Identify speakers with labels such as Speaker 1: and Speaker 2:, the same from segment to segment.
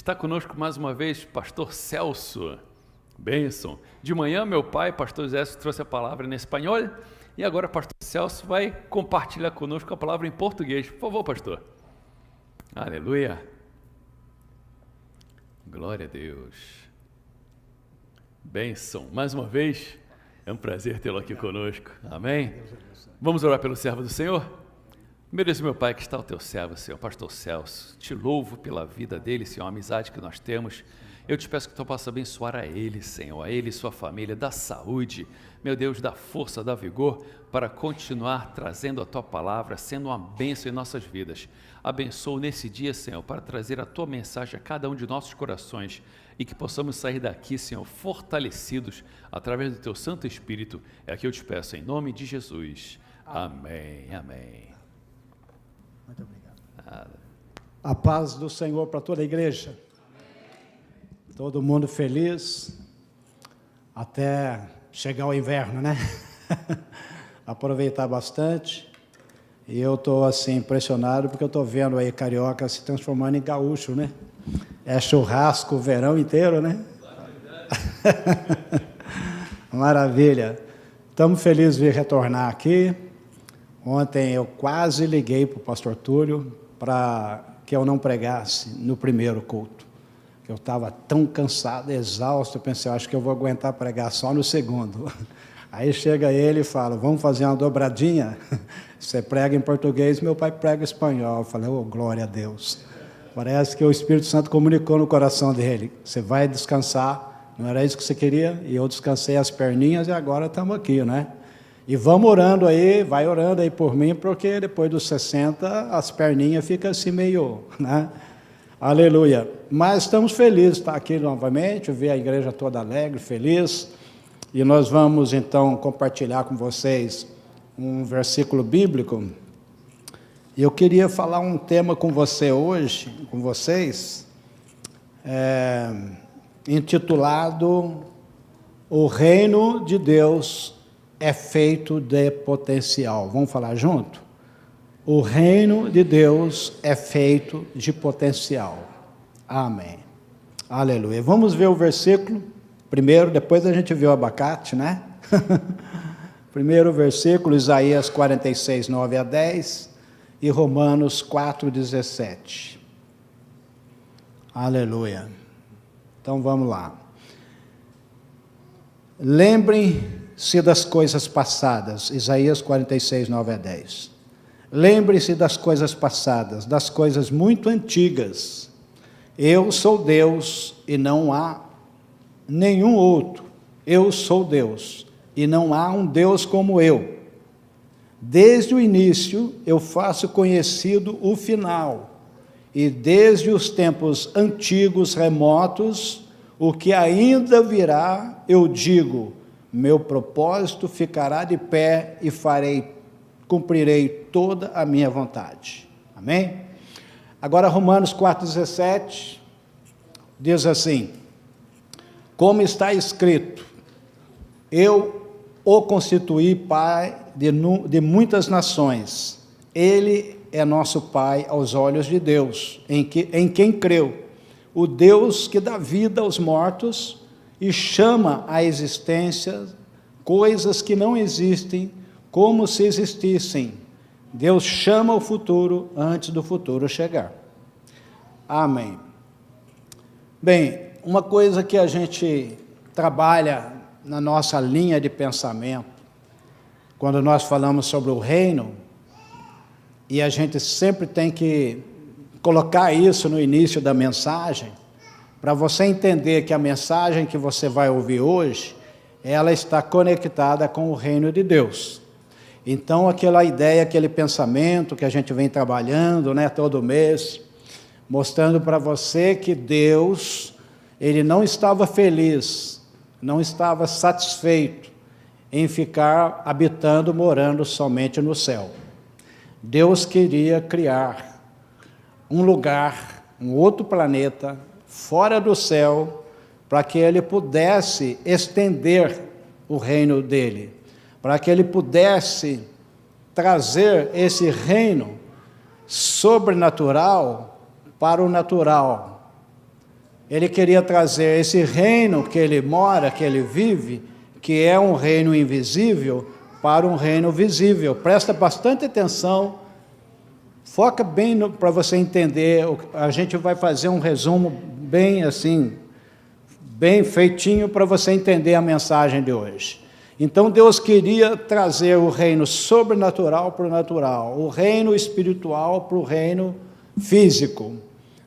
Speaker 1: Está conosco mais uma vez pastor Celso. Bênção. De manhã, meu pai, pastor Zé, trouxe a palavra em espanhol e agora pastor Celso vai compartilhar conosco a palavra em português. Por favor, pastor. Aleluia. Glória a Deus. Bênção. Mais uma vez, é um prazer tê-lo aqui conosco. Amém? Vamos orar pelo servo do Senhor? Meu Deus, meu Pai, que está o teu servo, Senhor, pastor Celso, te louvo pela vida dele, Senhor, a amizade que nós temos. Eu te peço que tu possa abençoar a ele, Senhor, a ele e sua família, da saúde, meu Deus, da força, da vigor, para continuar trazendo a tua palavra, sendo uma bênção em nossas vidas. Abençoa nesse dia, Senhor, para trazer a tua mensagem a cada um de nossos corações e que possamos sair daqui, Senhor, fortalecidos através do teu Santo Espírito. É o que eu te peço, em nome de Jesus. Amém, amém.
Speaker 2: Muito obrigado. A paz do Senhor para toda a igreja. Todo mundo feliz, até chegar o inverno, né? Aproveitar bastante. E eu estou assim impressionado porque eu estou vendo aí carioca se transformando em gaúcho, né? É churrasco o verão inteiro, né? Maravilha. Estamos felizes de vir retornar aqui. Ontem eu quase liguei para o pastor Túlio para que eu não pregasse no primeiro culto. Eu estava tão cansado, exausto, eu pensei, acho que eu vou aguentar pregar só no segundo. Aí chega ele e fala, vamos fazer uma dobradinha? Você prega em português, meu pai prega em espanhol. Eu falei, oh, glória a Deus. Parece que o Espírito Santo comunicou no coração dele. Você vai descansar, não era isso que você queria? E eu descansei as perninhas e agora estamos aqui, né? E vamos orando aí, vai orando aí por mim, porque depois dos 60 as perninhas ficam assim meio, né? Aleluia. Mas estamos felizes de estar aqui novamente, ver a igreja toda alegre, feliz. E nós vamos então compartilhar com vocês um versículo bíblico. E eu queria falar um tema com você hoje, com vocês, intitulado O Reino de Deus é feito de potencial. Vamos falar junto? O reino de Deus é feito de potencial. Amém. Aleluia. Vamos ver o versículo primeiro, depois a gente vê o abacate, né? Primeiro versículo, Isaías 46, 9 a 10 e Romanos 4, 17. Aleluia. Então vamos lá. Lembrem-se das coisas passadas, Isaías 46, 9 a 10. Lembre-se das coisas passadas, das coisas muito antigas. Eu sou Deus e não há nenhum outro. Eu sou Deus e não há um Deus como eu. Desde o início eu faço conhecido o final, e desde os tempos antigos remotos, o que ainda virá, eu digo, meu propósito ficará de pé e cumprirei toda a minha vontade. Amém? Agora Romanos 4,17 diz assim, como está escrito, eu o constituí pai de muitas nações, ele é nosso pai aos olhos de Deus, em quem creu, o Deus que dá vida aos mortos e chama à existência coisas que não existem, como se existissem. Deus chama o futuro antes do futuro chegar. Amém. Bem, uma coisa que a gente trabalha na nossa linha de pensamento, quando nós falamos sobre o reino, e a gente sempre tem que colocar isso no início da mensagem, para você entender que a mensagem que você vai ouvir hoje, ela está conectada com o reino de Deus. Então, aquela ideia, aquele pensamento que a gente vem trabalhando, né, todo mês, mostrando para você que Deus, Ele não estava feliz, não estava satisfeito em ficar habitando, morando somente no céu. Deus queria criar um lugar, um outro planeta, fora do céu, para que Ele pudesse estender o reino dEle, para que Ele pudesse trazer esse reino sobrenatural para o natural, Ele queria trazer esse reino que ele mora, que ele vive, que é um reino invisível, para um reino visível. Presta bastante atenção, foca bem para você entender. A gente vai fazer um resumo bem assim, bem feitinho para você entender a mensagem de hoje. Então Deus queria trazer o reino sobrenatural para o natural, o reino espiritual para o reino físico.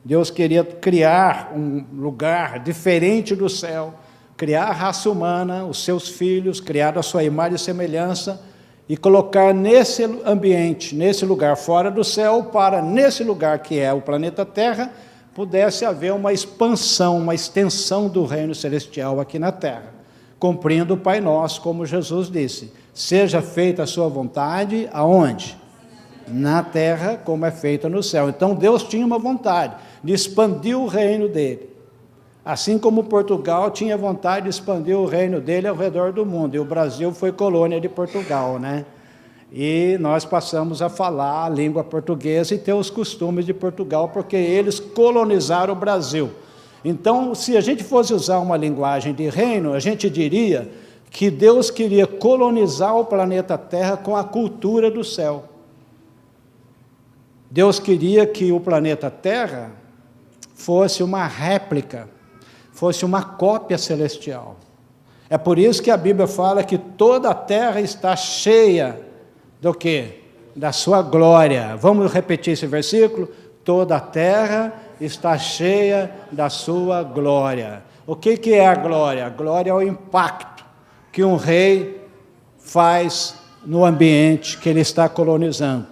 Speaker 2: Deus queria criar um lugar diferente do céu, criar a raça humana, os seus filhos, criar a sua imagem e semelhança, e colocar nesse ambiente, nesse lugar fora do céu, para nesse lugar que é o planeta Terra, pudesse haver uma expansão, uma extensão do reino celestial aqui na Terra, cumprindo o Pai Nosso, como Jesus disse, seja feita a sua vontade, aonde? Na terra, como é feita no céu. Então Deus tinha uma vontade de expandir o reino dele, assim como Portugal tinha vontade de expandir o reino dele ao redor do mundo, e o Brasil foi colônia de Portugal, né? E nós passamos a falar a língua portuguesa e ter os costumes de Portugal, porque eles colonizaram o Brasil. Então, se a gente fosse usar uma linguagem de reino, a gente diria que Deus queria colonizar o planeta Terra com a cultura do céu. Deus queria que o planeta Terra fosse uma réplica, fosse uma cópia celestial. É por isso que a Bíblia fala que toda a terra está cheia do quê? Da sua glória. Vamos repetir esse versículo? Toda a terra está cheia da sua glória. O que é a glória? A glória é o impacto que um rei faz no ambiente que ele está colonizando.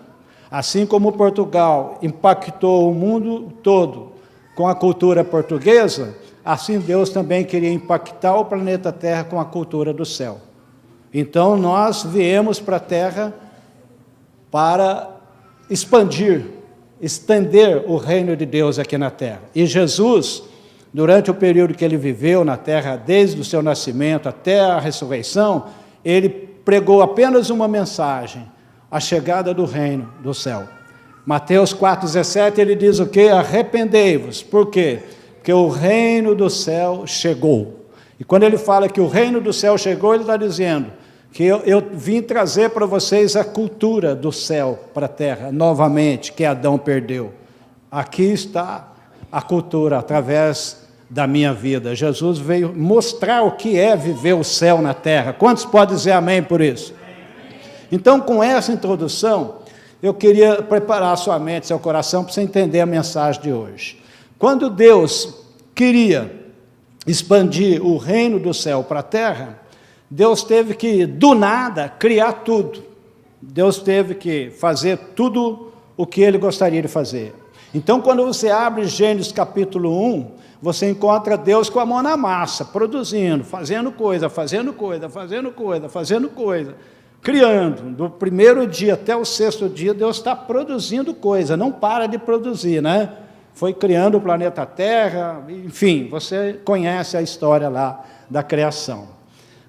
Speaker 2: Assim como Portugal impactou o mundo todo com a cultura portuguesa, assim Deus também queria impactar o planeta Terra com a cultura do céu. Então nós viemos para a Terra para expandir, estender o reino de Deus aqui na Terra. E Jesus, durante o período que ele viveu na Terra, desde o seu nascimento até a ressurreição, ele pregou apenas uma mensagem: a chegada do reino do céu. Mateus 4,17, ele diz o quê? Arrependei-vos. Por quê? Porque o reino do céu chegou. E quando ele fala que o reino do céu chegou, ele está dizendo que eu vim trazer para vocês a cultura do céu para a terra, novamente, que Adão perdeu. Aqui está a cultura, através da minha vida. Jesus veio mostrar o que é viver o céu na terra. Quantos podem dizer amém por isso? Então, com essa introdução, eu queria preparar a sua mente, seu coração, para você entender a mensagem de hoje. Quando Deus queria expandir o reino do céu para a terra, Deus teve que, do nada, criar tudo. Deus teve que fazer tudo o que Ele gostaria de fazer. Então, quando você abre Gênesis capítulo 1, você encontra Deus com a mão na massa, produzindo, fazendo coisa, criando. Do primeiro dia até o sexto dia, Deus está produzindo coisa, não para de produzir, né? Foi criando o planeta Terra, enfim, você conhece a história lá da criação.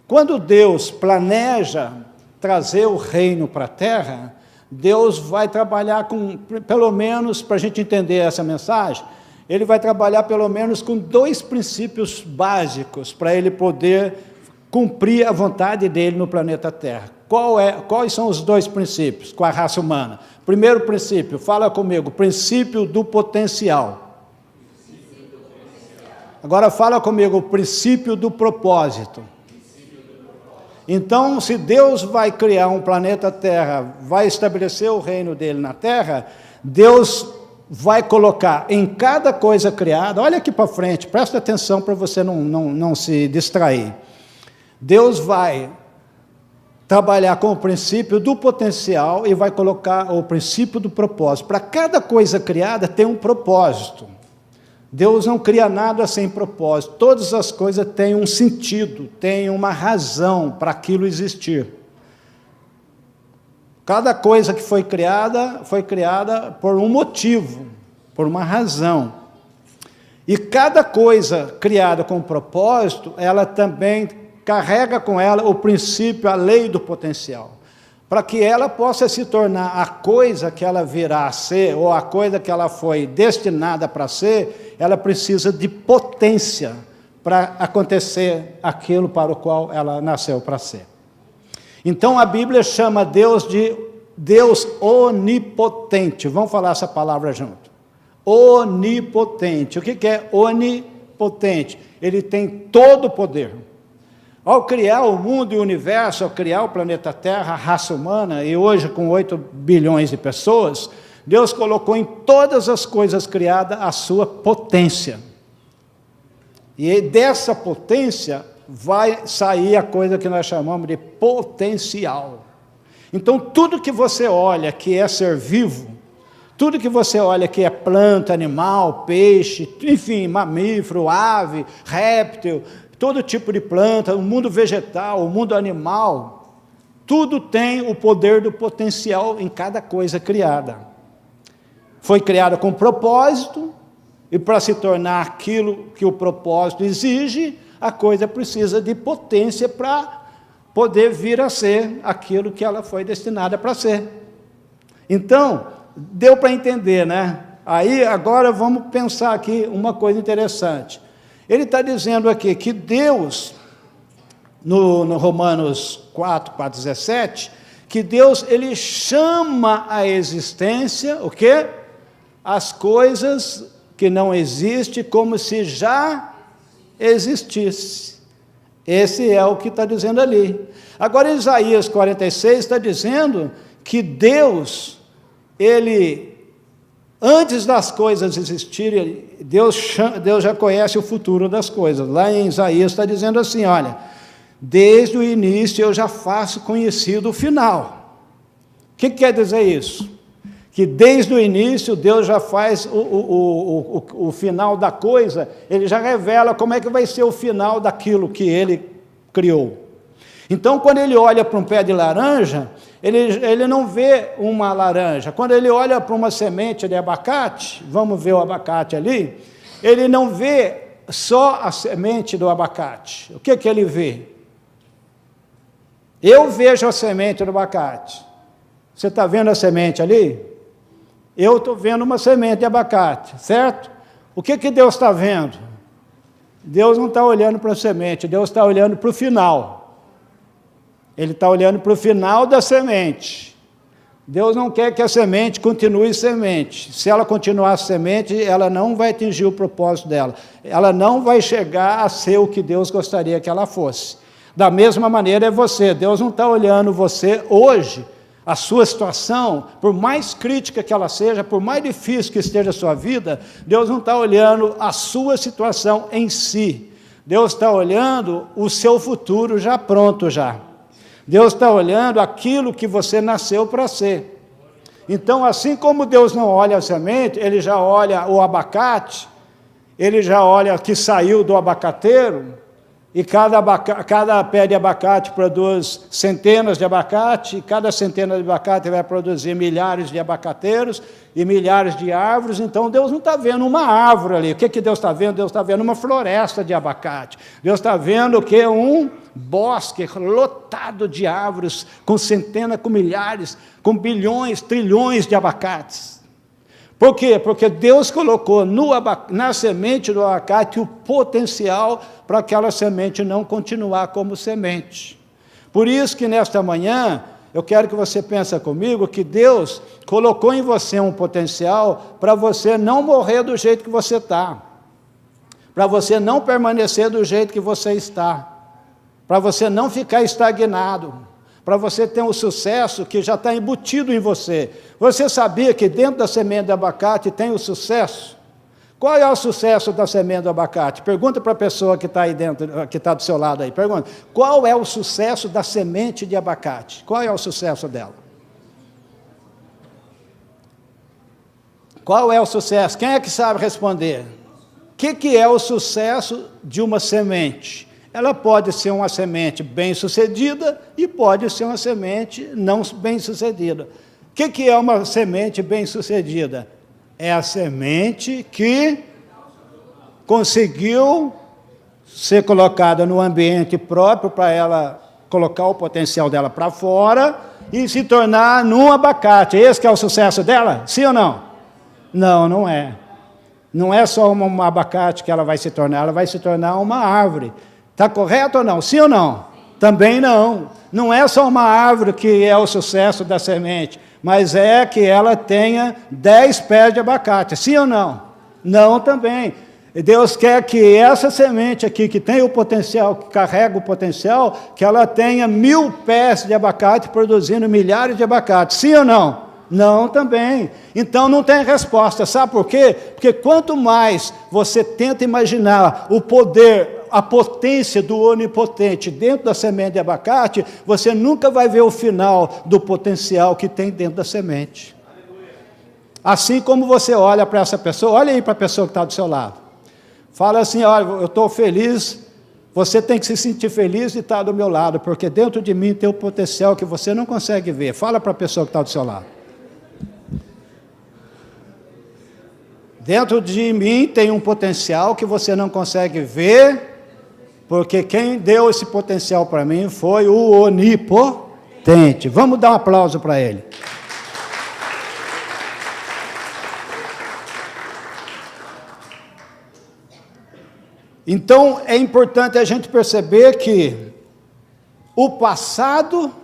Speaker 2: Quando Deus planeja trazer o reino para a Terra, Deus vai trabalhar com, pelo menos, para a gente entender essa mensagem, Ele vai trabalhar pelo menos com 2 princípios básicos para Ele poder cumprir a vontade dEle no planeta Terra. Quais são os 2 princípios com a raça humana? Primeiro princípio, fala comigo, princípio do potencial. Agora fala comigo, o princípio do propósito. Então, se Deus vai criar um planeta Terra, vai estabelecer o reino dele na Terra, Deus vai colocar em cada coisa criada, olha aqui para frente, presta atenção para você não se distrair. Deus vai trabalhar com o princípio do potencial e vai colocar o princípio do propósito. Para cada coisa criada tem um propósito. Deus não cria nada sem propósito. Todas as coisas têm um sentido, têm uma razão para aquilo existir. Cada coisa que foi criada por um motivo, por uma razão. E cada coisa criada com propósito, ela também carrega com ela o princípio, a lei do potencial. para que ela possa se tornar a coisa que ela virá a ser, ou a coisa que ela foi destinada para ser, ela precisa de potência para acontecer aquilo para o qual ela nasceu para ser. Então a Bíblia chama Deus de Deus onipotente. Vamos falar essa palavra junto. Onipotente. O que é onipotente? Ele tem todo o poder. Ao criar o mundo e o universo, ao criar o planeta Terra, a raça humana, e hoje com 8 bilhões de pessoas, Deus colocou em todas as coisas criadas a sua potência. E dessa potência vai sair a coisa que nós chamamos de potencial. Então, tudo que você olha que é ser vivo, tudo que você olha que é planta, animal, peixe, enfim, mamífero, ave, réptil, todo tipo de planta, o mundo vegetal, o mundo animal, tudo tem o poder do potencial em cada coisa criada. Foi criada com propósito, e para se tornar aquilo que o propósito exige, a coisa precisa de potência para poder vir a ser aquilo que ela foi destinada para ser. Então, deu para entender, né? Aí, agora vamos pensar aqui uma coisa interessante. Ele está dizendo aqui que Deus, no Romanos 4:17, que Deus, ele chama a existência, o quê? As coisas que não existem como se já existisse. Esse é o que está dizendo ali. Agora, Isaías 46 está dizendo que Deus, ele, antes das coisas existirem, Deus já conhece o futuro das coisas. Lá em Isaías está dizendo assim, olha, desde o início eu já faço conhecido o final. O que quer dizer isso? Que desde o início Deus já faz o final da coisa, ele já revela como é que vai ser o final daquilo que ele criou. Então, quando ele olha para um pé de laranja, ele não vê uma laranja. Quando ele olha para uma semente de abacate, vamos ver o abacate ali, ele não vê só a semente do abacate. O que ele vê? Eu vejo a semente do abacate. Você está vendo a semente ali? Eu estou vendo uma semente de abacate, certo? O que Deus está vendo? Deus não está olhando para a semente, Deus está olhando para o final. Ele está olhando para o final da semente. Deus não quer que a semente continue semente. Se ela continuar semente, ela não vai atingir o propósito dela. Ela não vai chegar a ser o que Deus gostaria que ela fosse. Da mesma maneira é você. Deus não está olhando você hoje, a sua situação, por mais crítica que ela seja, por mais difícil que esteja a sua vida, Deus não está olhando a sua situação em si. Deus está olhando o seu futuro já pronto já. Deus está olhando aquilo que você nasceu para ser. Então, assim como Deus não olha a semente, Ele já olha o abacate, Ele já olha que saiu do abacateiro, e cada pé de abacate produz centenas de abacate, e cada centena de abacate vai produzir milhares de abacateiros e milhares de árvores. Então Deus não está vendo uma árvore ali. O que Deus está vendo? Deus está vendo uma floresta de abacate. Deus está vendo o que? Um bosque lotado de árvores, com centenas, com milhares, com bilhões, trilhões de abacates. Por quê? Porque Deus colocou na semente do abacate o potencial para aquela semente não continuar como semente. Por isso que nesta manhã, eu quero que você pense comigo que Deus colocou em você um potencial para você não morrer do jeito que você está, para você não permanecer do jeito que você está, para você não ficar estagnado, para você ter um sucesso que já está embutido em você. Você sabia que dentro da semente de abacate tem o sucesso? Qual é o sucesso da semente do abacate? Pergunta para a pessoa que está aí dentro, que está do seu lado aí. Pergunta, qual é o sucesso da semente de abacate? Qual é o sucesso dela? Qual é o sucesso? Quem é que sabe responder? O que é o sucesso de uma semente? Ela pode ser uma semente bem-sucedida e pode ser uma semente não bem-sucedida. O que é uma semente bem-sucedida? É a semente que conseguiu ser colocada no ambiente próprio para ela colocar o potencial dela para fora e se tornar num abacate. Esse que é o sucesso dela? Sim ou não? Não, não é. Não é só um abacate que ela vai se tornar uma árvore. Está correto ou não? Sim ou não? Também não. Não é só uma árvore que é o sucesso da semente, mas é que ela tenha 10 pés de abacate. Sim ou não? Não também. Deus quer que essa semente aqui, que tem o potencial, que carrega o potencial, que ela tenha 1000 pés de abacate, produzindo milhares de abacates. Sim ou não? Não também. Então não tem resposta. Sabe por quê? Porque quanto mais você tenta imaginar o poder, a potência do onipotente dentro da semente de abacate, você nunca vai ver o final do potencial que tem dentro da semente. Assim como você olha para essa pessoa, olha aí para a pessoa que está do seu lado. Fala assim, olha, eu estou feliz, você tem que se sentir feliz de estar do meu lado, porque dentro de mim tem um potencial que você não consegue ver. Fala para a pessoa que está do seu lado. Dentro de mim tem um potencial que você não consegue ver, porque quem deu esse potencial para mim foi o onipotente. Vamos dar um aplauso para ele. Então, é importante a gente perceber que o passado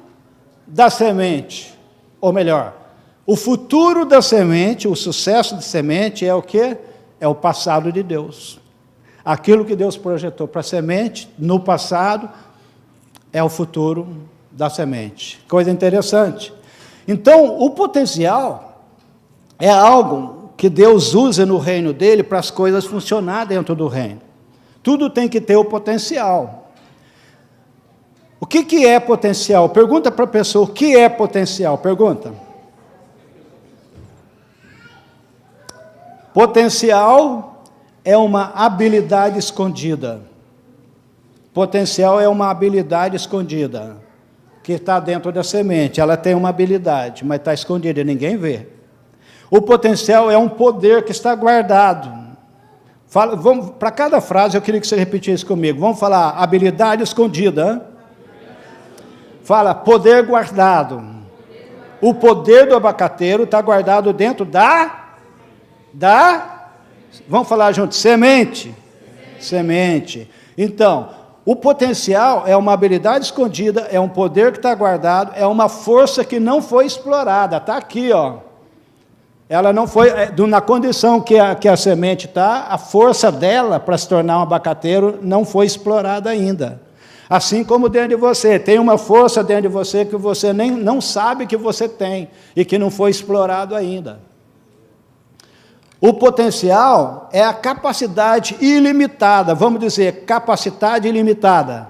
Speaker 2: da semente, ou melhor, o futuro da semente, o sucesso da semente é o quê? É o passado de Deus. Aquilo que Deus projetou para a semente, no passado, é o futuro da semente. Coisa interessante. Então, o potencial é algo que Deus usa no reino dele para as coisas funcionarem dentro do reino. Tudo tem que ter o potencial. O que é potencial? Pergunta para a pessoa, o que é potencial? Pergunta. Potencial é uma habilidade escondida. Potencial é uma habilidade escondida, que está dentro da semente. Ela tem uma habilidade, mas está escondida e ninguém vê. O potencial é um poder que está guardado. Para cada frase, eu queria que você repetisse comigo. Vamos falar habilidade escondida. Hein? Fala poder guardado. O poder do abacateiro está guardado dentro vamos falar junto, semente. Semente. Então, o potencial é uma habilidade escondida, é um poder que está guardado, é uma força que não foi explorada. Está aqui, ó. Ela não foi, na condição que a semente está, a força dela para se tornar um abacateiro não foi explorada ainda. Assim como dentro de você, tem uma força dentro de você que você nem não sabe que você tem e que não foi explorado ainda. O potencial é a capacidade ilimitada, vamos dizer, capacidade ilimitada.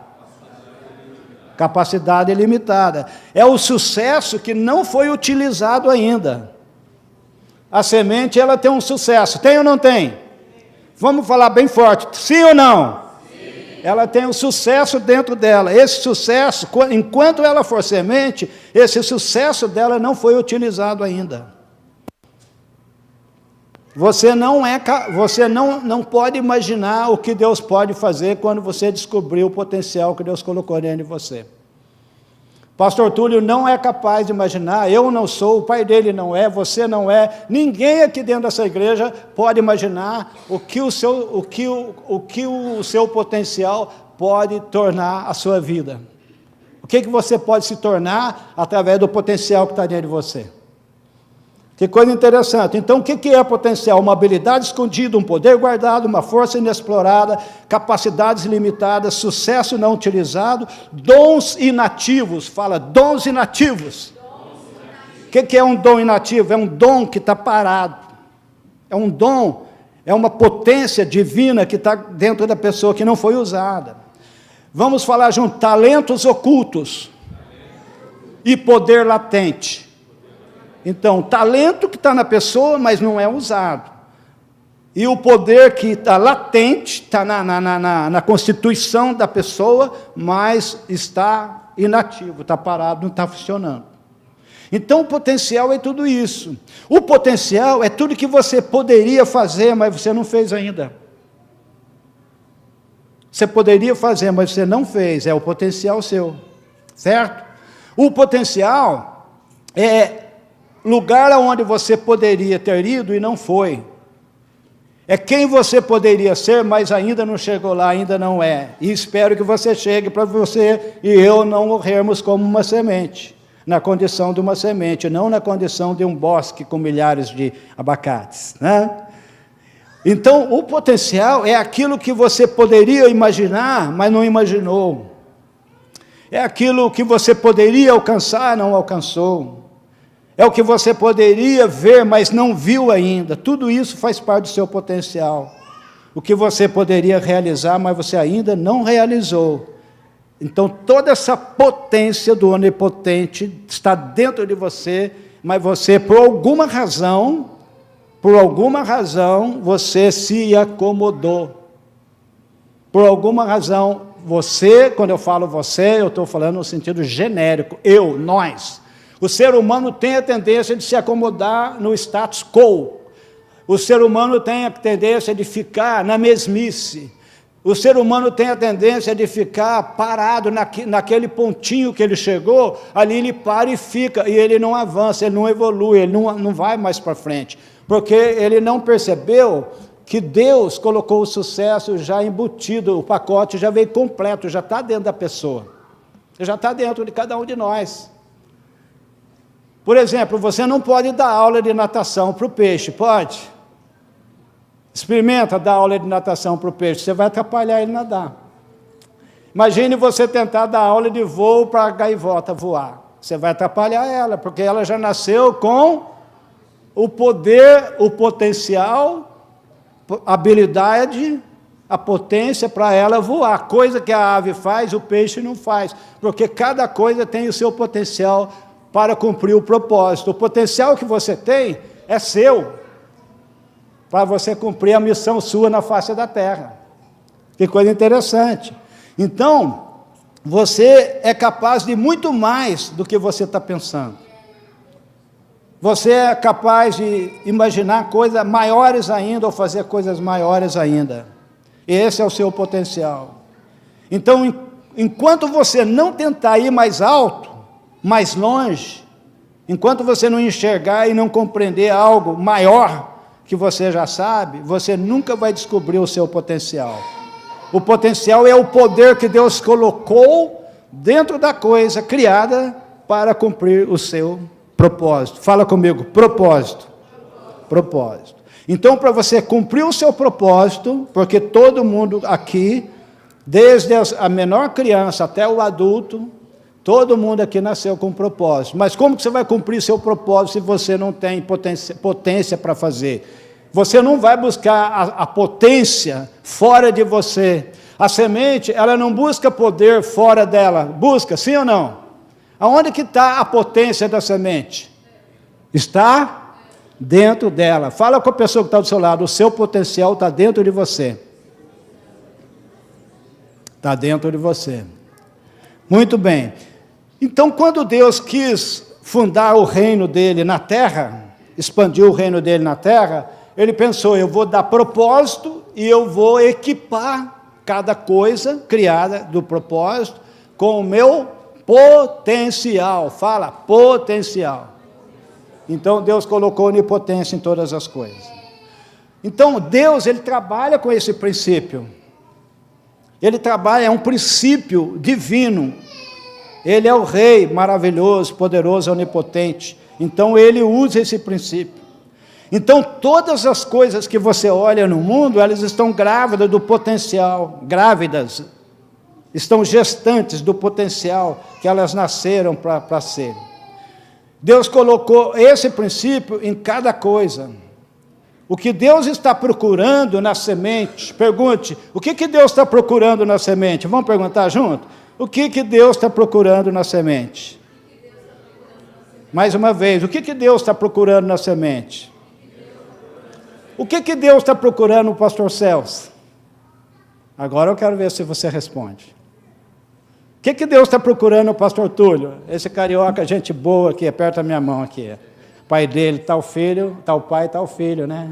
Speaker 2: Capacidade ilimitada. É o sucesso que não foi utilizado ainda. A semente, ela tem um sucesso. Tem ou não tem? Vamos falar bem forte. Sim ou não? Sim. Ela tem um sucesso dentro dela. Esse sucesso, enquanto ela for semente, esse sucesso dela não foi utilizado ainda. Você não pode imaginar o que Deus pode fazer quando você descobrir o potencial que Deus colocou dentro de você. Pastor Túlio não é capaz de imaginar, eu não sou, o pai dele não é, você não é, ninguém aqui dentro dessa igreja pode imaginar o que o seu potencial pode tornar a sua vida. O que você pode se tornar através do potencial que está dentro de você. Que coisa interessante. Então, o que é potencial? Uma habilidade escondida, um poder guardado, uma força inexplorada, capacidades limitadas, sucesso não utilizado, dons inativos. Fala, dons inativos. O que é um dom inativo? É um dom que está parado. É um dom, é uma potência divina que está dentro da pessoa, que não foi usada. Vamos falar junto, talentos ocultos e poder latente. Então, talento que está na pessoa, mas não é usado. E o poder que está latente, está na constituição da pessoa, mas está inativo, está parado, não está funcionando. Então, o potencial é tudo isso. O potencial é tudo que você poderia fazer, mas você não fez ainda. Você poderia fazer, mas você não fez. É o potencial seu. Certo? O potencial é lugar aonde você poderia ter ido e não foi. É quem você poderia ser, mas ainda não chegou lá, ainda não é. E espero que você chegue, para você e eu não morrermos como uma semente, na condição de uma semente, não na condição de um bosque com milhares de abacates, né? Então, o potencial é aquilo que você poderia imaginar, mas não imaginou. É aquilo que você poderia alcançar, não alcançou. É o que você poderia ver, mas não viu ainda. Tudo isso faz parte do seu potencial. O que você poderia realizar, mas você ainda não realizou. Então, toda essa potência do onipotente está dentro de você, mas você, por alguma razão, você se acomodou. Por alguma razão, você, quando eu falo você, eu estou falando no sentido genérico, eu, nós. O ser humano tem a tendência de se acomodar no status quo. O ser humano tem a tendência de ficar na mesmice. O ser humano tem a tendência de ficar parado naquele pontinho que ele chegou, ali ele para e fica, e ele não avança, ele não evolui, ele não vai mais para frente, porque ele não percebeu que Deus colocou o sucesso já embutido, o pacote já veio completo, já está dentro da pessoa, já está dentro de cada um de nós. Por exemplo, você não pode dar aula de natação para o peixe, pode? Experimenta dar aula de natação para o peixe, você vai atrapalhar ele nadar. Imagine você tentar dar aula de voo para a gaivota voar. Você vai atrapalhar ela, porque ela já nasceu com o poder, o potencial, a habilidade, a potência para ela voar. Coisa que a ave faz, o peixe não faz, porque cada coisa tem o seu potencial para cumprir o propósito. O potencial que você tem é seu, para você cumprir a missão sua na face da terra. Que coisa interessante. Então, você é capaz de muito mais do que você está pensando. Você é capaz de imaginar coisas maiores ainda, ou fazer coisas maiores ainda. Esse é o seu potencial. Então, enquanto você não tentar ir mais alto, mais longe, enquanto você não enxergar e não compreender algo maior que você já sabe, você nunca vai descobrir o seu potencial. O potencial é o poder que Deus colocou dentro da coisa criada para cumprir o seu propósito. Fala comigo, propósito. Propósito. Então, para você cumprir o seu propósito, porque todo mundo aqui, desde a menor criança até o adulto, todo mundo aqui nasceu com um propósito. Mas como que você vai cumprir seu propósito se você não tem potência para fazer? Você não vai buscar a potência fora de você. A semente, ela não busca poder fora dela. Busca, sim ou não? Aonde que está a potência da semente? Está dentro dela. Fala com a pessoa que está do seu lado, o seu potencial está dentro de você. Está dentro de você. Muito bem. Então, quando Deus quis fundar o reino dele na terra, expandiu o reino dele na terra, ele pensou, eu vou dar propósito e eu vou equipar cada coisa criada do propósito com o meu potencial. Fala, potencial. Então, Deus colocou onipotência em todas as coisas. Então, Deus, ele trabalha com esse princípio. Ele trabalha, é um princípio divino. Ele é o rei maravilhoso, poderoso, onipotente. Então, ele usa esse princípio. Então, todas as coisas que você olha no mundo, elas estão grávidas do potencial, grávidas, estão gestantes do potencial que elas nasceram para ser. Deus colocou esse princípio em cada coisa. O que Deus está procurando na semente, pergunte, o que Deus está procurando na semente? Vamos perguntar junto? O que Deus está procurando na semente? Mais uma vez, o que Deus está procurando na semente? O que Deus está procurando no pastor Celso? Agora eu quero ver se você responde. O que Deus está procurando no pastor Túlio? Esse carioca, gente boa aqui, aperta a minha mão aqui. Pai dele, tal filho, tal pai, tal filho, né?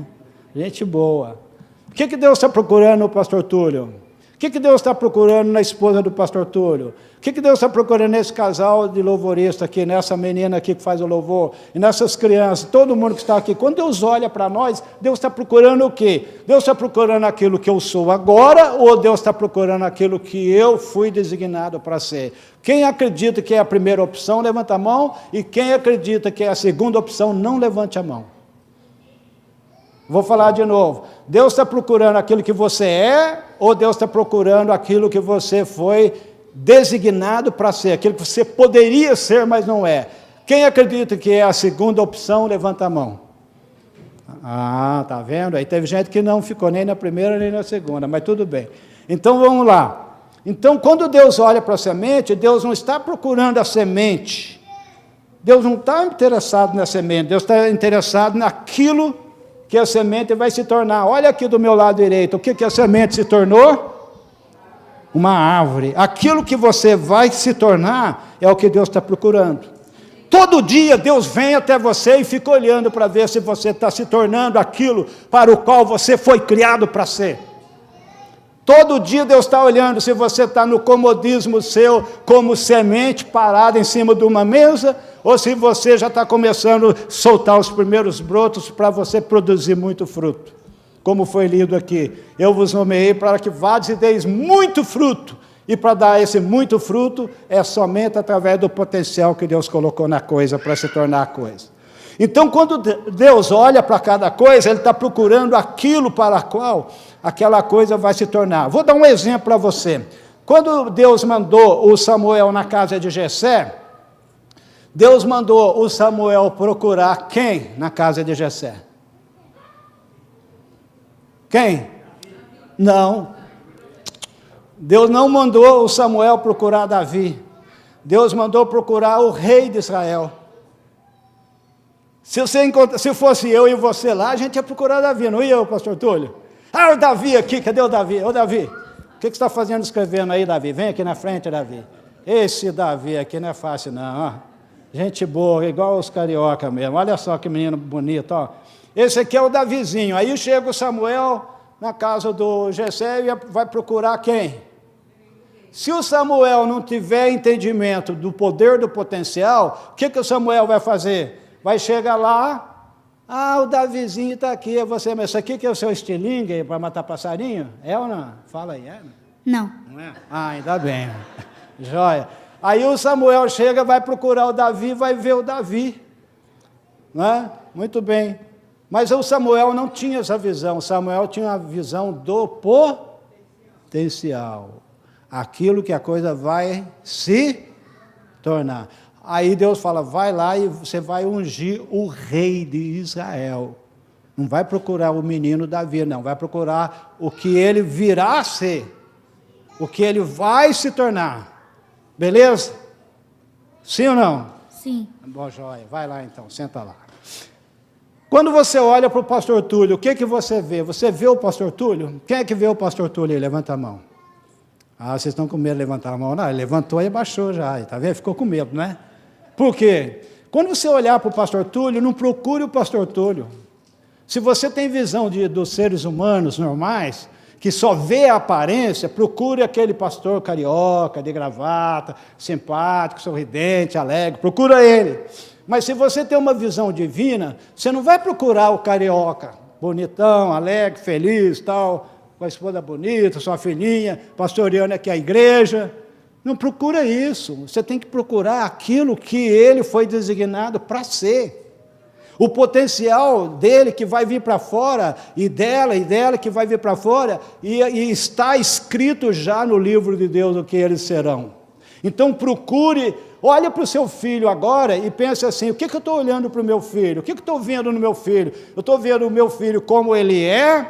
Speaker 2: Gente boa. O que Deus está procurando no pastor Túlio? O que Deus está procurando na esposa do pastor Túlio? O que Deus está procurando nesse casal de louvorista aqui, nessa menina aqui que faz o louvor, e nessas crianças, todo mundo que está aqui? Quando Deus olha para nós, Deus está procurando o quê? Deus está procurando aquilo que eu sou agora, ou Deus está procurando aquilo que eu fui designado para ser? Quem acredita que é a primeira opção, levanta a mão, e quem acredita que é a segunda opção, não levante a mão. Vou falar de novo. Deus está procurando aquilo que você é, ou Deus está procurando aquilo que você foi designado para ser, aquilo que você poderia ser, mas não é? Quem acredita que é a segunda opção, levanta a mão. Ah, tá vendo? Aí teve gente que não ficou nem na primeira nem na segunda, mas tudo bem. Então vamos lá. Então, quando Deus olha para a semente, Deus não está procurando a semente. Deus não está interessado na semente, Deus está interessado naquilo que a semente vai se tornar. Olha aqui do meu lado direito, o que a semente se tornou? Uma árvore. Aquilo que você vai se tornar é o que Deus está procurando. Todo dia Deus vem até você e fica olhando para ver se você está se tornando aquilo para o qual você foi criado para ser. Todo dia Deus está olhando se você está no comodismo seu, como semente parada em cima de uma mesa, ou se você já está começando a soltar os primeiros brotos para você produzir muito fruto. Como foi lido aqui, eu vos nomeei para que vades e deis muito fruto, e para dar esse muito fruto é somente através do potencial que Deus colocou na coisa para se tornar a coisa. Então, quando Deus olha para cada coisa, Ele está procurando aquilo para a qual aquela coisa vai se tornar. Vou dar um exemplo para você. Quando Deus mandou o Samuel na casa de Jessé, Deus mandou o Samuel procurar quem na casa de Jessé? Quem? Não. Deus não mandou o Samuel procurar Davi. Deus mandou procurar o rei de Israel. Se fosse eu e você lá, a gente ia procurar Davi, não ia, pastor Túlio? Ah, o Davi aqui, cadê o Davi? Ô Davi, o que você está fazendo escrevendo aí, Davi? Vem aqui na frente, Davi. Esse Davi aqui não é fácil, não. Ó. Gente boa, igual os carioca mesmo. Olha só que menino bonito, ó. Esse aqui é o Davizinho. Aí chega o Samuel na casa do Jessé e vai procurar quem? Se o Samuel não tiver entendimento do poder do potencial, o que o Samuel vai fazer? Vai chegar lá, o Davizinho está aqui, é você, mas isso aqui que é o seu estilingue para matar passarinho? É ou não? Fala aí, é?
Speaker 3: Não.
Speaker 2: Não é? Ainda bem. Joia. Aí o Samuel chega, vai procurar o Davi, vai ver o Davi. Não é? Muito bem. Mas o Samuel não tinha essa visão, Samuel tinha a visão do potencial. Aquilo que a coisa vai se tornar. Aí Deus fala, vai lá e você vai ungir o rei de Israel. Não vai procurar o menino Davi, não. Vai procurar o que ele virá a ser. O que ele vai se tornar. Beleza? Sim ou não?
Speaker 3: Sim.
Speaker 2: Bom, joia. Vai lá então, senta lá. Quando você olha para o pastor Túlio, o que você vê? Você vê o pastor Túlio? Quem é que vê o pastor Túlio aí? Levanta a mão. Vocês estão com medo de levantar a mão? Não, ele levantou e abaixou já. Está vendo? Ficou com medo, né? Por quê? Quando você olhar para o pastor Túlio, não procure o pastor Túlio. Se você tem visão dos seres humanos normais, que só vê a aparência, procure aquele pastor carioca, de gravata, simpático, sorridente, alegre, procura ele. Mas se você tem uma visão divina, você não vai procurar o carioca, bonitão, alegre, feliz, tal, com a esposa bonita, sua filhinha, pastoreando aqui a igreja. Não procura isso. Você tem que procurar aquilo que ele foi designado para ser. O potencial dele que vai vir para fora, e dela que vai vir para fora, e está escrito já no livro de Deus o que eles serão. Então procure, olhe para o seu filho agora e pense assim, o que eu estou olhando para o meu filho? O que eu estou vendo no meu filho? Eu estou vendo o meu filho como ele é,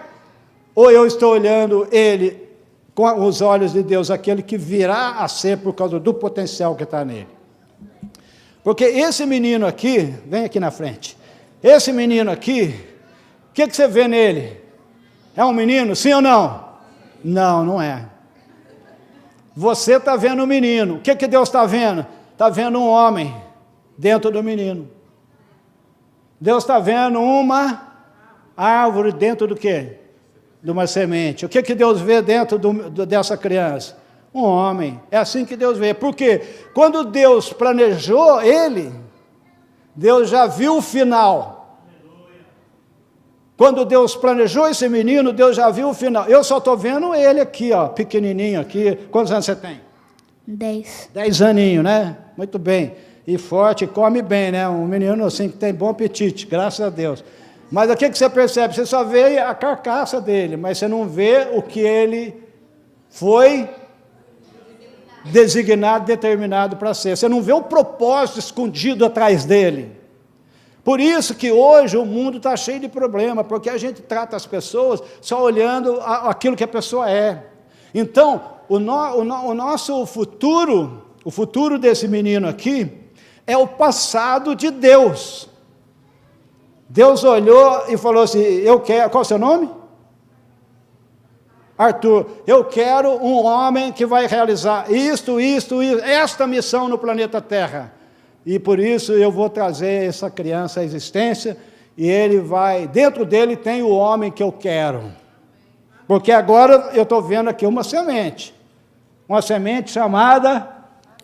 Speaker 2: ou eu estou olhando ele com os olhos de Deus, aquele que virá a ser por causa do potencial que está nele? Porque esse menino aqui, vem aqui na frente, esse menino aqui, o que você vê nele? É um menino, sim ou não? Não, não é. Você está vendo um menino. O que Deus está vendo? Está vendo um homem dentro do menino. Deus está vendo uma árvore dentro do quê? de uma semente. O que Deus vê dentro dessa criança? Um homem. É assim que Deus vê. Porque quando Deus planejou ele, Deus já viu o final. Quando Deus planejou esse menino, Deus já viu o final. Eu só estou vendo ele aqui, ó, pequenininho aqui. Quantos anos você tem?
Speaker 3: 10.
Speaker 2: 10 aninhos, né? Muito bem. E forte, come bem, né? Um menino assim que tem bom apetite, graças a Deus. Mas o que você percebe? Você só vê a carcaça dele, mas você não vê o que ele foi designado, determinado para ser. Você não vê o propósito escondido atrás dele. Por isso que hoje o mundo está cheio de problema, porque a gente trata as pessoas só olhando aquilo que a pessoa é. Então, o nosso futuro, o futuro desse menino aqui, é o passado de Deus. Deus olhou e falou assim, eu quero, qual é o seu nome? Arthur, eu quero um homem que vai realizar isto, esta missão no planeta Terra. E por isso eu vou trazer essa criança à existência, e ele vai, dentro dele tem o homem que eu quero. Porque agora eu estou vendo aqui uma semente chamada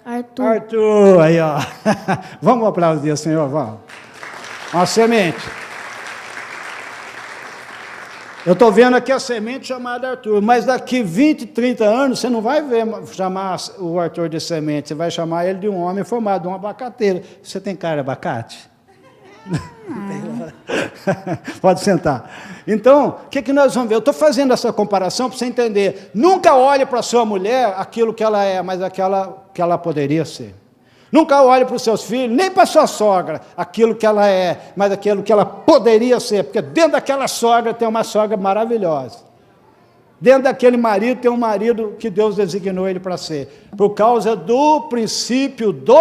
Speaker 2: Arthur. Aí, ó. Vamos aplaudir, Senhor, vamos. Uma semente. Eu estou vendo aqui a semente chamada Arthur, mas daqui 20, 30 anos, você não vai chamar o Arthur de semente, você vai chamar ele de um homem formado, de um abacateiro. Você tem cara de abacate? Pode sentar. Então, o que nós vamos ver? Eu estou fazendo essa comparação para você entender. Nunca olhe para a sua mulher aquilo que ela é, mas aquela que ela poderia ser. Nunca olhe para os seus filhos, nem para a sua sogra, aquilo que ela é, mas aquilo que ela poderia ser, porque dentro daquela sogra tem uma sogra maravilhosa. Dentro daquele marido tem um marido que Deus designou ele para ser, por causa do princípio do...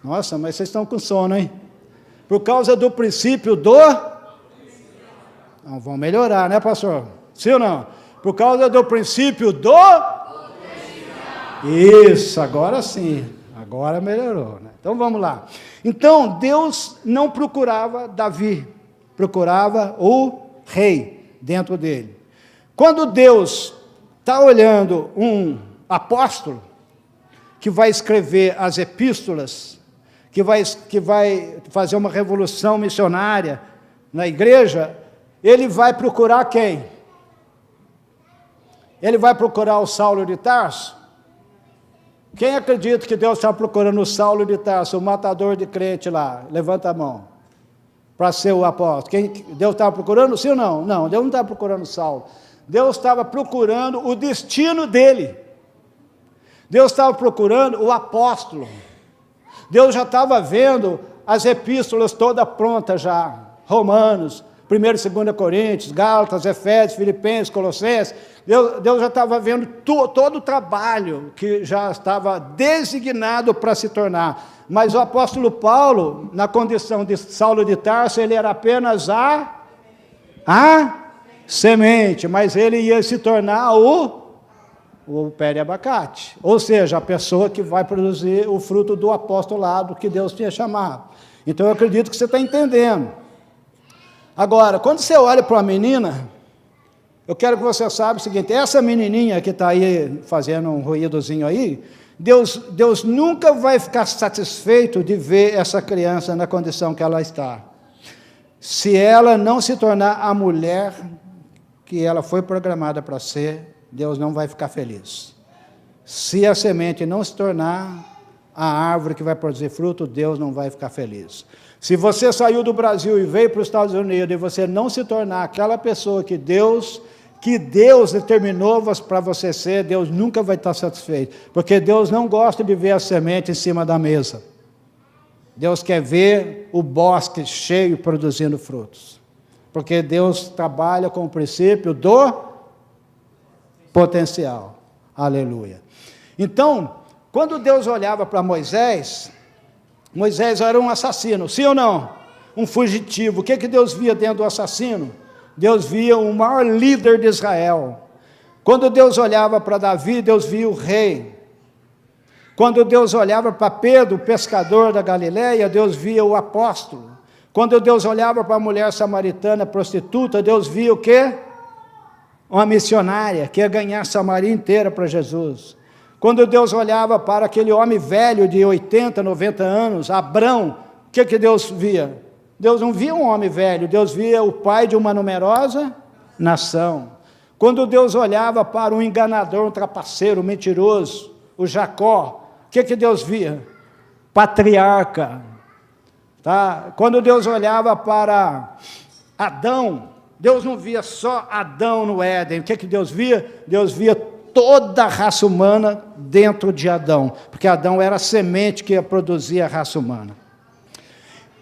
Speaker 2: Nossa, mas vocês estão com sono, hein? Por causa do princípio do... Não, vão melhorar, né, pastor? Sim ou não? Por causa do princípio do... Isso, agora sim, agora melhorou, né? Então vamos lá. Então Deus não procurava Davi, procurava o rei dentro dele. Quando Deus está olhando um apóstolo que vai escrever as epístolas, que vai fazer uma revolução missionária na igreja, ele vai procurar quem? Ele vai procurar o Saulo de Tarso? Quem acredita que Deus está procurando o Saulo de Tarso, o matador de crente lá? Levanta a mão. Para ser o apóstolo. Deus estava procurando, sim ou não? Não, Deus não estava procurando Saulo. Deus estava procurando o destino dele. Deus estava procurando o apóstolo. Deus já estava vendo as epístolas todas prontas já. Romanos, 1 e 2 Coríntios, Gálatas, Efésios, Filipenses, Colossenses. Deus já estava vendo todo o trabalho que já estava designado para se tornar. Mas o apóstolo Paulo, na condição de Saulo de Tarso, ele era apenas a semente, mas ele ia se tornar o pé de abacate. Ou seja, a pessoa que vai produzir o fruto do apostolado que Deus tinha chamado. Então eu acredito que você está entendendo. Agora, quando você olha para uma menina, eu quero que você saiba o seguinte, essa menininha que está aí fazendo um ruídozinho aí, Deus nunca vai ficar satisfeito de ver essa criança na condição que ela está. Se ela não se tornar a mulher que ela foi programada para ser, Deus não vai ficar feliz. Se a semente não se tornar a árvore que vai produzir fruto, Deus não vai ficar feliz. Se você saiu do Brasil e veio para os Estados Unidos e você não se tornar aquela pessoa que Deus determinou para você ser, Deus nunca vai estar satisfeito. Porque Deus não gosta de ver a semente em cima da mesa. Deus quer ver o bosque cheio produzindo frutos. Porque Deus trabalha com o princípio do potencial. Aleluia. Então, quando Deus olhava para Moisés era um assassino, sim ou não? Um fugitivo. O que Deus via dentro do assassino? Deus via o maior líder de Israel. Quando Deus olhava para Davi, Deus via o rei. Quando Deus olhava para Pedro, o pescador da Galileia, Deus via o apóstolo. Quando Deus olhava para a mulher samaritana, prostituta, Deus via o quê? Uma missionária que ia ganhar Samaria inteira para Jesus. Quando Deus olhava para aquele homem velho de 80, 90 anos, Abrão, o que Deus via? Deus não via um homem velho, Deus via o pai de uma numerosa nação. Quando Deus olhava para um enganador, um trapaceiro, um mentiroso, o Jacó, o que Deus via? Patriarca. Tá? Quando Deus olhava para Adão, Deus não via só Adão no Éden. O que Deus via? Deus via toda a raça humana dentro de Adão, porque Adão era a semente que ia produzir a raça humana.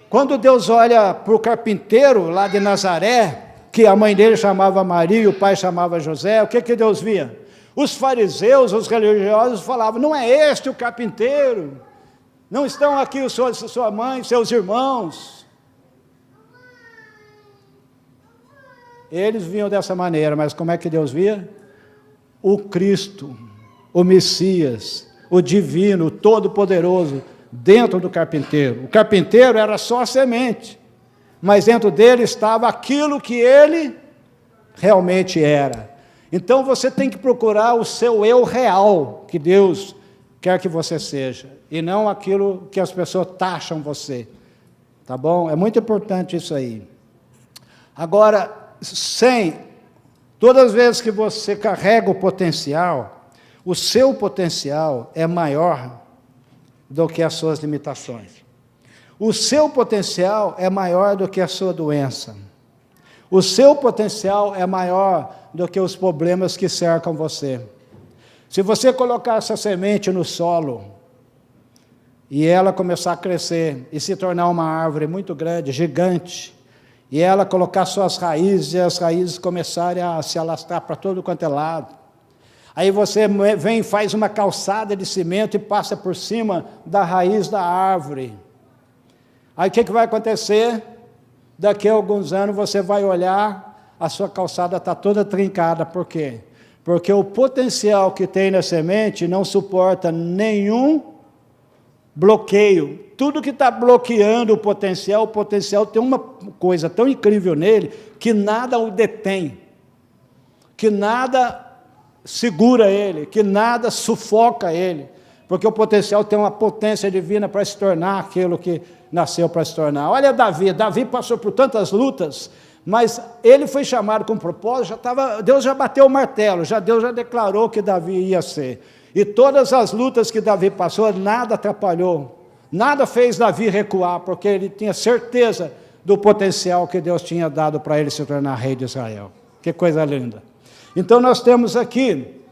Speaker 2: Quando Deus olha para o carpinteiro lá de Nazaré, que a mãe dele chamava Maria e o pai chamava José, o que Deus via? Os fariseus, os religiosos falavam, não é este o carpinteiro? Não estão aqui sua mãe, seus irmãos? Eles viam dessa maneira, mas como é que Deus via? O Cristo, o Messias, o divino, o todo-poderoso, dentro do carpinteiro. O carpinteiro era só a semente, mas dentro dele estava aquilo que ele realmente era. Então você tem que procurar o seu eu real, que Deus quer que você seja, e não aquilo que as pessoas taxam você. Tá bom? É muito importante isso aí. Agora, todas as vezes que você carrega o potencial, o seu potencial é maior do que as suas limitações. O seu potencial é maior do que a sua doença. O seu potencial é maior do que os problemas que cercam você. Se você colocar essa semente no solo, e ela começar a crescer, e se tornar uma árvore muito grande, gigante, e ela colocar suas raízes, e as raízes começarem a se alastrar para todo quanto é lado, aí você vem e faz uma calçada de cimento e passa por cima da raiz da árvore. Aí o que vai acontecer? Daqui a alguns anos você vai olhar, a sua calçada está toda trincada. Por quê? Porque o potencial que tem na semente não suporta nenhum bloqueio. Tudo que está bloqueando o potencial tem uma coisa tão incrível nele, que nada o detém, que nada segura ele, que nada sufoca ele, porque o potencial tem uma potência divina para se tornar aquilo que nasceu para se tornar. Olha Davi passou por tantas lutas, mas ele foi chamado com propósito, Deus já bateu o martelo, Deus já declarou que Davi ia ser, e todas as lutas que Davi passou, nada atrapalhou, nada fez Davi recuar, porque ele tinha certeza do potencial que Deus tinha dado para ele se tornar rei de Israel. Que coisa linda! Então nós temos aqui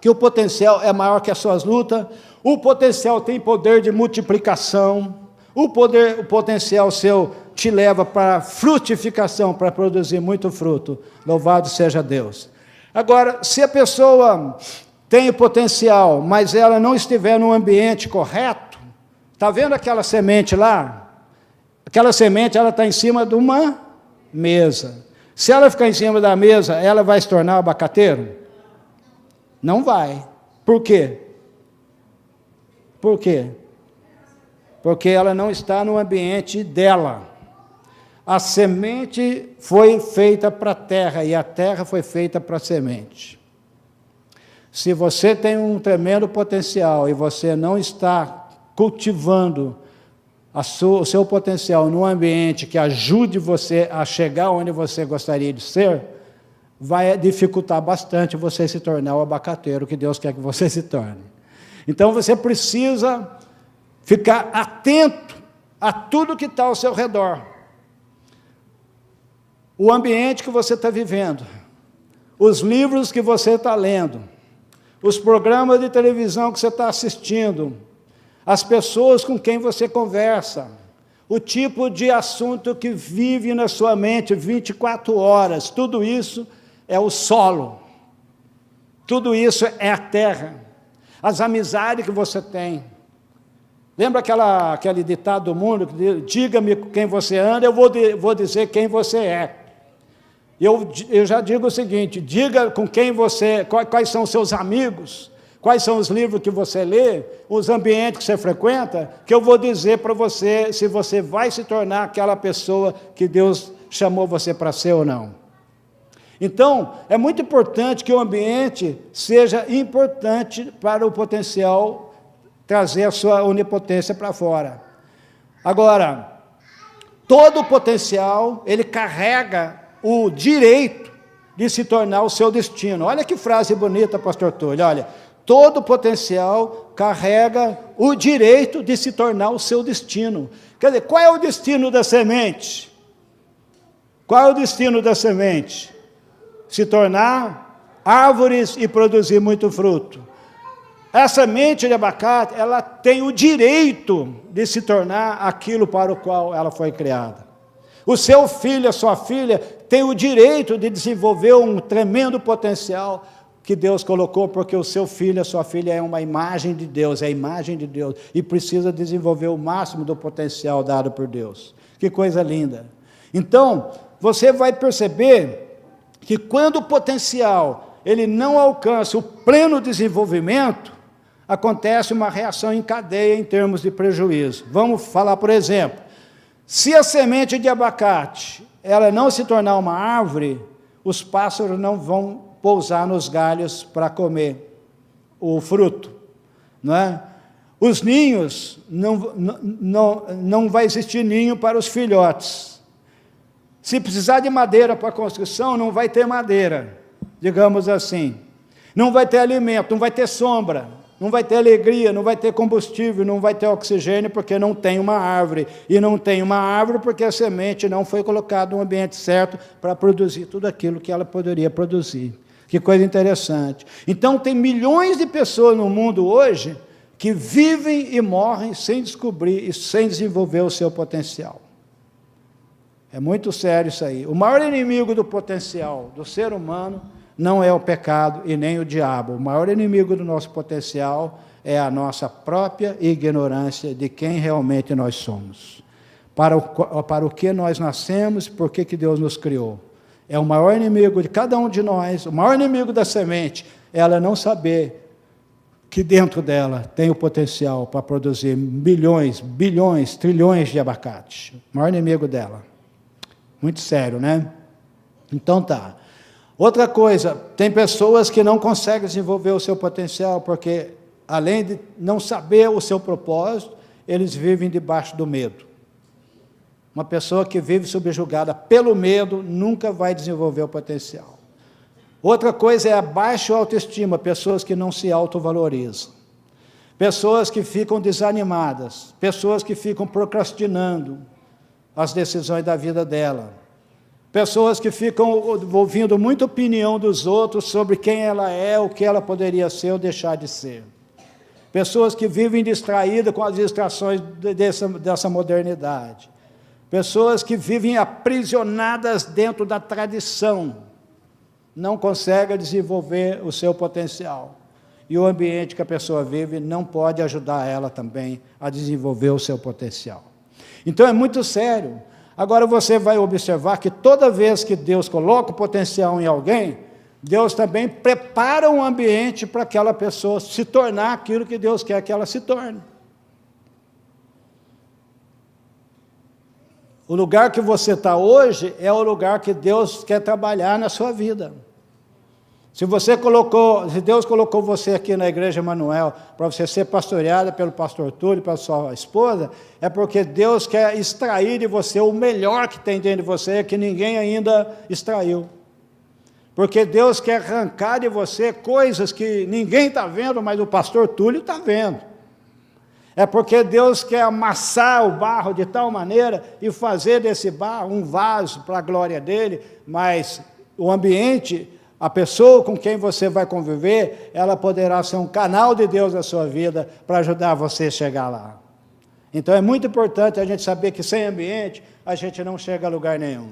Speaker 2: que o potencial é maior que as suas lutas, o potencial tem poder de multiplicação, o potencial seu te leva para frutificação, para produzir muito fruto. Louvado seja Deus. Agora, se a pessoa tem o potencial, mas ela não estiver no ambiente correto, está vendo aquela semente lá? Aquela semente, ela está em cima de uma mesa. Se ela ficar em cima da mesa, ela vai se tornar abacateiro? Não vai. Por quê? Por quê? Porque ela não está no ambiente dela. A semente foi feita para a terra, e a terra foi feita para a semente. Se você tem um tremendo potencial, e você não está cultivando o seu potencial num ambiente que ajude você a chegar onde você gostaria de ser, vai dificultar bastante você se tornar o abacateiro que Deus quer que você se torne. Então você precisa ficar atento a tudo que está ao seu redor. O ambiente que você está vivendo, os livros que você está lendo, os programas de televisão que você está assistindo, as pessoas com quem você conversa, o tipo de assunto que vive na sua mente 24 horas, tudo isso é o solo, tudo isso é a terra, as amizades que você tem. Lembra aquele ditado do mundo, que diz, diga-me quem você anda, eu vou dizer quem você é. Eu já digo o seguinte, diga com quem quais são os seus amigos, quais são os livros que você lê, os ambientes que você frequenta, que eu vou dizer para você se você vai se tornar aquela pessoa que Deus chamou você para ser ou não. Então, é muito importante que o ambiente seja importante para o potencial trazer a sua onipotência para fora. Agora, todo o potencial, ele carrega o direito de se tornar o seu destino. Olha que frase bonita, pastor Túlio, olha, todo potencial carrega o direito de se tornar o seu destino. Quer dizer, qual é o destino da semente? Qual é o destino da semente? Se tornar árvores e produzir muito fruto. A semente de abacate, ela tem o direito de se tornar aquilo para o qual ela foi criada. O seu filho, a sua filha, tem o direito de desenvolver um tremendo potencial que Deus colocou, porque o seu filho, a sua filha é uma imagem de Deus, é a imagem de Deus, e precisa desenvolver o máximo do potencial dado por Deus. Que coisa linda! Então, você vai perceber que quando o potencial ele não alcança o pleno desenvolvimento, acontece uma reação em cadeia em termos de prejuízo. Vamos falar, por exemplo, se a semente de abacate ela não se tornar uma árvore, os pássaros não vão pousar nos galhos para comer o fruto, não é? Os ninhos, não vai existir ninho para os filhotes. Se precisar de madeira para a construção, não vai ter madeira, digamos assim. Não vai ter alimento, não vai ter sombra, não vai ter alegria, não vai ter combustível, não vai ter oxigênio, porque não tem uma árvore. E não tem uma árvore porque a semente não foi colocada no ambiente certo para produzir tudo aquilo que ela poderia produzir. Que coisa interessante. Então, tem milhões de pessoas no mundo hoje que vivem e morrem sem descobrir e sem desenvolver o seu potencial. É muito sério isso aí. O maior inimigo do potencial do ser humano não é o pecado e nem o diabo. O maior inimigo do nosso potencial é a nossa própria ignorância de quem realmente nós somos. Para o que nós nascemos, por que Deus nos criou. É o maior inimigo de cada um de nós, o maior inimigo da semente, é ela não saber que dentro dela tem o potencial para produzir milhões, bilhões, trilhões de abacates. O maior inimigo dela. Muito sério, né? Então tá. Outra coisa, tem pessoas que não conseguem desenvolver o seu potencial, porque além de não saber o seu propósito, eles vivem debaixo do medo. Uma pessoa que vive subjugada pelo medo nunca vai desenvolver o potencial. Outra coisa é a baixa autoestima, pessoas que não se autovalorizam. Pessoas que ficam desanimadas, pessoas que ficam procrastinando as decisões da vida dela. Pessoas que ficam ouvindo muita opinião dos outros sobre quem ela é, o que ela poderia ser ou deixar de ser. Pessoas que vivem distraídas com as distrações dessa modernidade. Pessoas que vivem aprisionadas dentro da tradição, não conseguem desenvolver o seu potencial. E o ambiente que a pessoa vive não pode ajudar ela também a desenvolver o seu potencial. Então é muito sério. Agora você vai observar que toda vez que Deus coloca o potencial em alguém, Deus também prepara um ambiente para aquela pessoa se tornar aquilo que Deus quer que ela se torne. O lugar que você está hoje é o lugar que Deus quer trabalhar na sua vida. Se Deus colocou você aqui na Igreja Emanuel para você ser pastoreada pelo pastor Túlio, pela sua esposa, é porque Deus quer extrair de você o melhor que tem dentro de você, que ninguém ainda extraiu. Porque Deus quer arrancar de você coisas que ninguém está vendo, mas o pastor Túlio está vendo. É porque Deus quer amassar o barro de tal maneira e fazer desse barro um vaso para a glória dele, mas o ambiente, a pessoa com quem você vai conviver, ela poderá ser um canal de Deus na sua vida para ajudar você a chegar lá. Então é muito importante a gente saber que sem ambiente a gente não chega a lugar nenhum.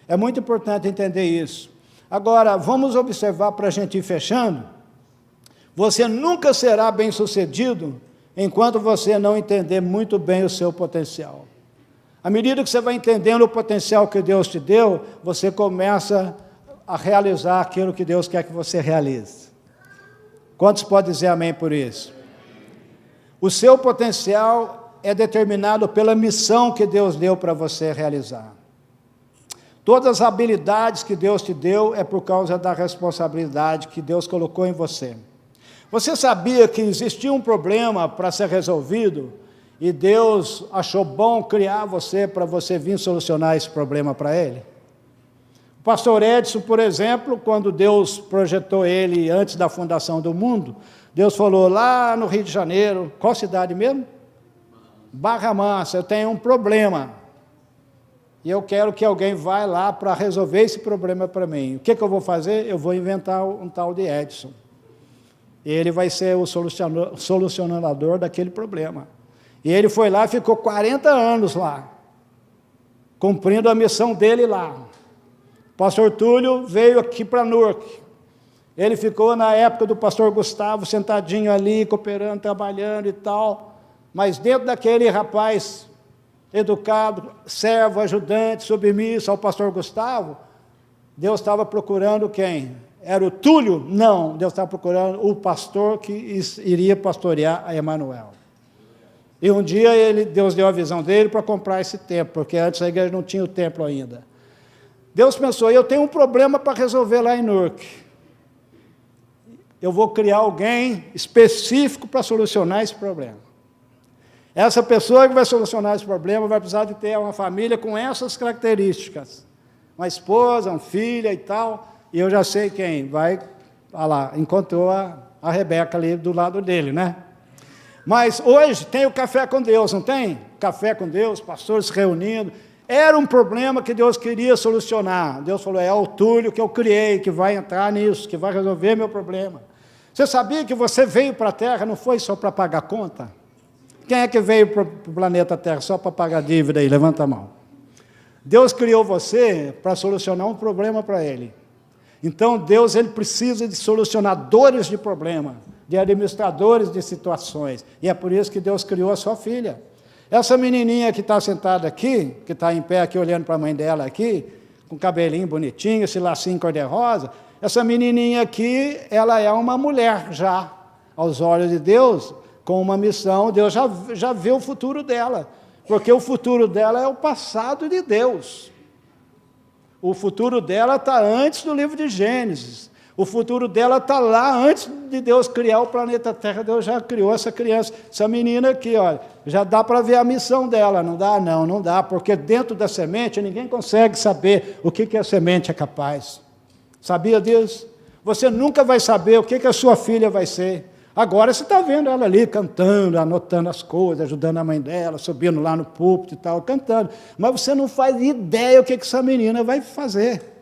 Speaker 2: É muito importante entender isso. Agora, vamos observar para a gente ir fechando. Você nunca será bem-sucedido enquanto você não entender muito bem o seu potencial. À medida que você vai entendendo o potencial que Deus te deu, você começa a realizar aquilo que Deus quer que você realize. Quantos podem dizer amém por isso? O seu potencial é determinado pela missão que Deus deu para você realizar. Todas as habilidades que Deus te deu é por causa da responsabilidade que Deus colocou em você. Você sabia que existia um problema para ser resolvido e Deus achou bom criar você para você vir solucionar esse problema para Ele? O pastor Edson, por exemplo, quando Deus projetou ele antes da fundação do mundo, Deus falou lá no Rio de Janeiro, qual cidade mesmo? Barra Mansa, eu tenho um problema. E eu quero que alguém vá lá para resolver esse problema para mim. O que eu vou fazer? Eu vou inventar um tal de Edson. Ele vai ser o solucionador daquele problema. E ele foi lá e ficou 40 anos lá, cumprindo a missão dele lá. O pastor Túlio veio aqui para Newark. Ele ficou na época do pastor Gustavo, sentadinho ali, cooperando, trabalhando e tal. Mas dentro daquele rapaz educado, servo, ajudante, submisso ao pastor Gustavo, Deus estava procurando quem? Era o Túlio? Não, Deus estava procurando o pastor que iria pastorear a Emanuel. E um dia Deus deu a visão dele para comprar esse templo, porque antes a igreja não tinha o templo ainda. Deus pensou, eu tenho um problema para resolver lá em Newark. Eu vou criar alguém específico para solucionar esse problema. Essa pessoa que vai solucionar esse problema vai precisar de ter uma família com essas características. Uma esposa, uma filha e tal. E eu já sei quem vai, lá, encontrou a Rebeca ali do lado dele, né? Mas hoje tem o Café com Deus, não tem? Café com Deus, pastores se reunindo. Era um problema que Deus queria solucionar. Deus falou, é o Túlio que eu criei, que vai entrar nisso, que vai resolver meu problema. Você sabia que você veio para a Terra, não foi só para pagar conta? Quem é que veio para o planeta Terra só para pagar dívida aí? Levanta a mão. Deus criou você para solucionar um problema para Ele. Então, Deus ele precisa de solucionadores de problema, de administradores de situações. E é por isso que Deus criou a sua filha. Essa menininha que está sentada aqui, que está em pé aqui, olhando para a mãe dela aqui, com cabelinho bonitinho, esse lacinho cor-de-rosa, essa menininha aqui, ela é uma mulher já, aos olhos de Deus, com uma missão. Deus já vê o futuro dela, porque o futuro dela é o passado de Deus. O futuro dela está antes do livro de Gênesis. O futuro dela está lá antes de Deus criar o planeta Terra. Deus já criou essa criança, essa menina aqui, olha, já dá para ver a missão dela. Não dá? Não dá, porque dentro da semente ninguém consegue saber o que a semente é capaz. Sabia disso? Você nunca vai saber o que a sua filha vai ser. Agora você está vendo ela ali cantando, anotando as coisas, ajudando a mãe dela, subindo lá no púlpito e tal, cantando. Mas você não faz ideia o que essa menina vai fazer.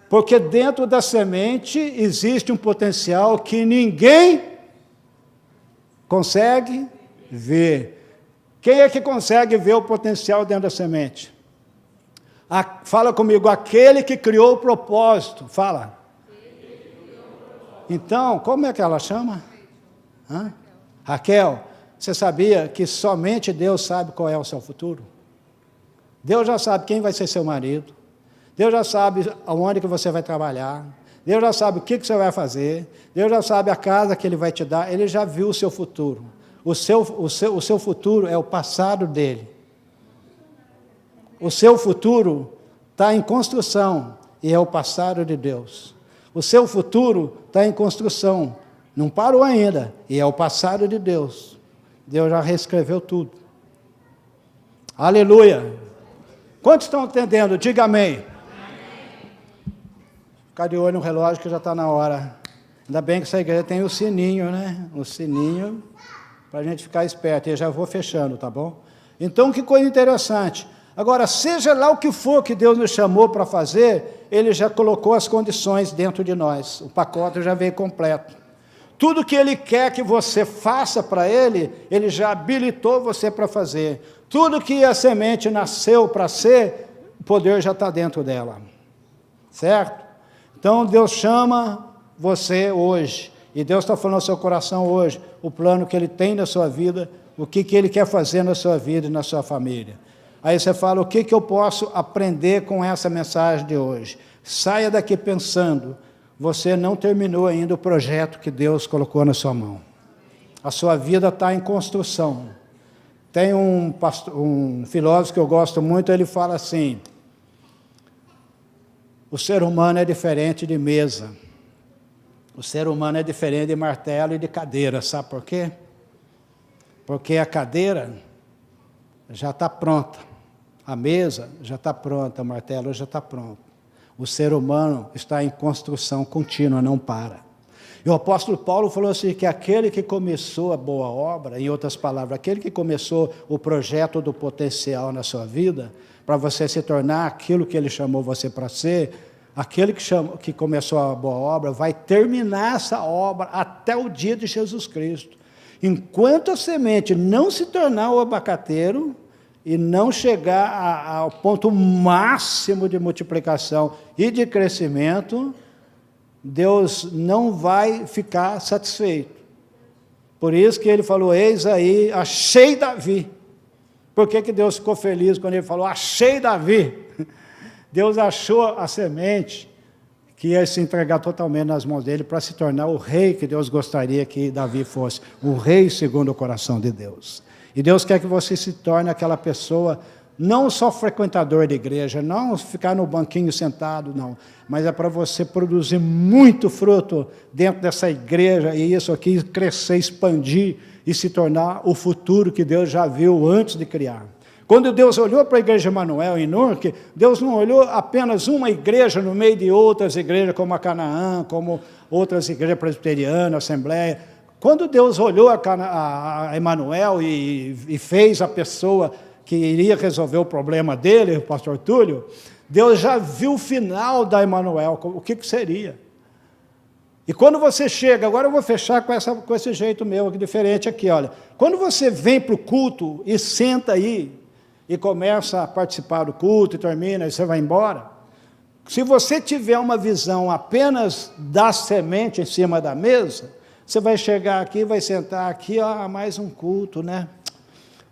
Speaker 2: Porque dentro da semente existe um potencial que ninguém consegue ver. Quem é que consegue ver o potencial dentro da semente? Fala comigo, aquele que criou o propósito. Fala. Então, como é que ela chama? Raquel, você sabia que somente Deus sabe qual é o seu futuro? Deus já sabe quem vai ser seu marido. Deus já sabe aonde que você vai trabalhar. Deus já sabe o que você vai fazer. Deus já sabe a casa que Ele vai te dar. Ele já viu o seu futuro. O seu futuro é o passado dele. O seu futuro está em construção e é o passado de Deus. O seu futuro está em construção, não parou ainda, e é o passado de Deus. Deus já reescreveu tudo. Aleluia! Quantos estão entendendo? Diga amém. Ficar de olho no relógio que já está na hora. Ainda bem que essa igreja tem o sininho, né? O sininho para a gente ficar esperto. E eu já vou fechando, tá bom? Então, que coisa interessante. Agora, seja lá o que for que Deus nos chamou para fazer, Ele já colocou as condições dentro de nós. O pacote já veio completo. Tudo que Ele quer que você faça para Ele, Ele já habilitou você para fazer. Tudo que a semente nasceu para ser, o poder já está dentro dela. Certo? Então, Deus chama você hoje. E Deus está falando no seu coração hoje, o plano que Ele tem na sua vida, o que Ele quer fazer na sua vida e na sua família. Aí você fala, o que eu posso aprender com essa mensagem de hoje? Saia daqui pensando, você não terminou ainda o projeto que Deus colocou na sua mão. A sua vida está em construção. Tem um filósofo que eu gosto muito, ele fala assim: o ser humano é diferente de mesa. O ser humano é diferente de martelo e de cadeira. Sabe por quê? Porque a cadeira já está pronta. A mesa já está pronta, o martelo já está pronto. O ser humano está em construção contínua, não para. E o apóstolo Paulo falou assim, que aquele que começou a boa obra, em outras palavras, aquele que começou o projeto do potencial na sua vida, para você se tornar aquilo que ele chamou você para ser, aquele que começou a boa obra, vai terminar essa obra até o dia de Jesus Cristo. Enquanto a semente não se tornar o abacateiro, e não chegar ao ponto máximo de multiplicação e de crescimento, Deus não vai ficar satisfeito. Por isso que ele falou, eis aí, achei Davi. Por que Deus ficou feliz quando ele falou, achei Davi? Deus achou a semente que ia se entregar totalmente nas mãos dele para se tornar o rei que Deus gostaria que Davi fosse, o rei segundo o coração de Deus. E Deus quer que você se torne aquela pessoa, não só frequentador de igreja, não ficar no banquinho sentado, não, mas é para você produzir muito fruto dentro dessa igreja, e isso aqui crescer, expandir e se tornar o futuro que Deus já viu antes de criar. Quando Deus olhou para a igreja Emanuel em Newark, Deus não olhou apenas uma igreja no meio de outras igrejas, como a Canaã, como outras igrejas presbiterianas, Assembleia. Quando Deus olhou a Emanuel e fez a pessoa que iria resolver o problema dele, o pastor Túlio, Deus já viu o final da Emanuel, o que seria. E quando você chega, agora eu vou fechar com esse jeito meu, diferente aqui, olha. Quando você vem para o culto e senta aí, e começa a participar do culto, e termina, e você vai embora, se você tiver uma visão apenas da semente em cima da mesa, você vai chegar aqui, vai sentar aqui, mais um culto, né?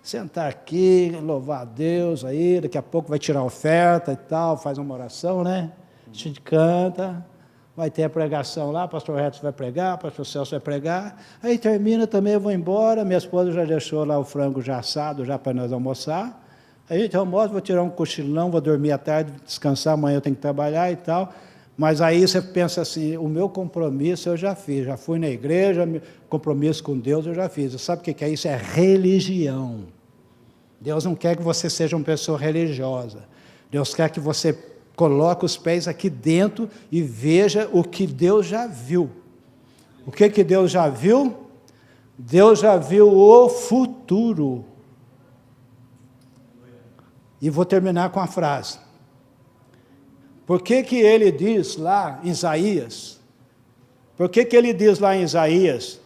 Speaker 2: Sentar aqui, louvar a Deus aí, daqui a pouco vai tirar a oferta e tal, faz uma oração, né? A gente canta, vai ter a pregação lá, o pastor Retos vai pregar, o pastor Celso vai pregar, aí termina também, eu vou embora, minha esposa já deixou lá o frango já assado, já para nós almoçar, a gente almoça, vou tirar um cochilão, vou dormir à tarde, descansar, amanhã eu tenho que trabalhar e tal. Mas aí você pensa assim, o meu compromisso eu já fiz, já fui na igreja, compromisso com Deus eu já fiz. Sabe o que é isso? É religião. Deus não quer que você seja uma pessoa religiosa. Deus quer que você coloque os pés aqui dentro e veja o que Deus já viu. O que Deus já viu? Deus já viu o futuro. E vou terminar com a frase. Por que ele diz lá em Isaías? Por que ele diz lá em Isaías?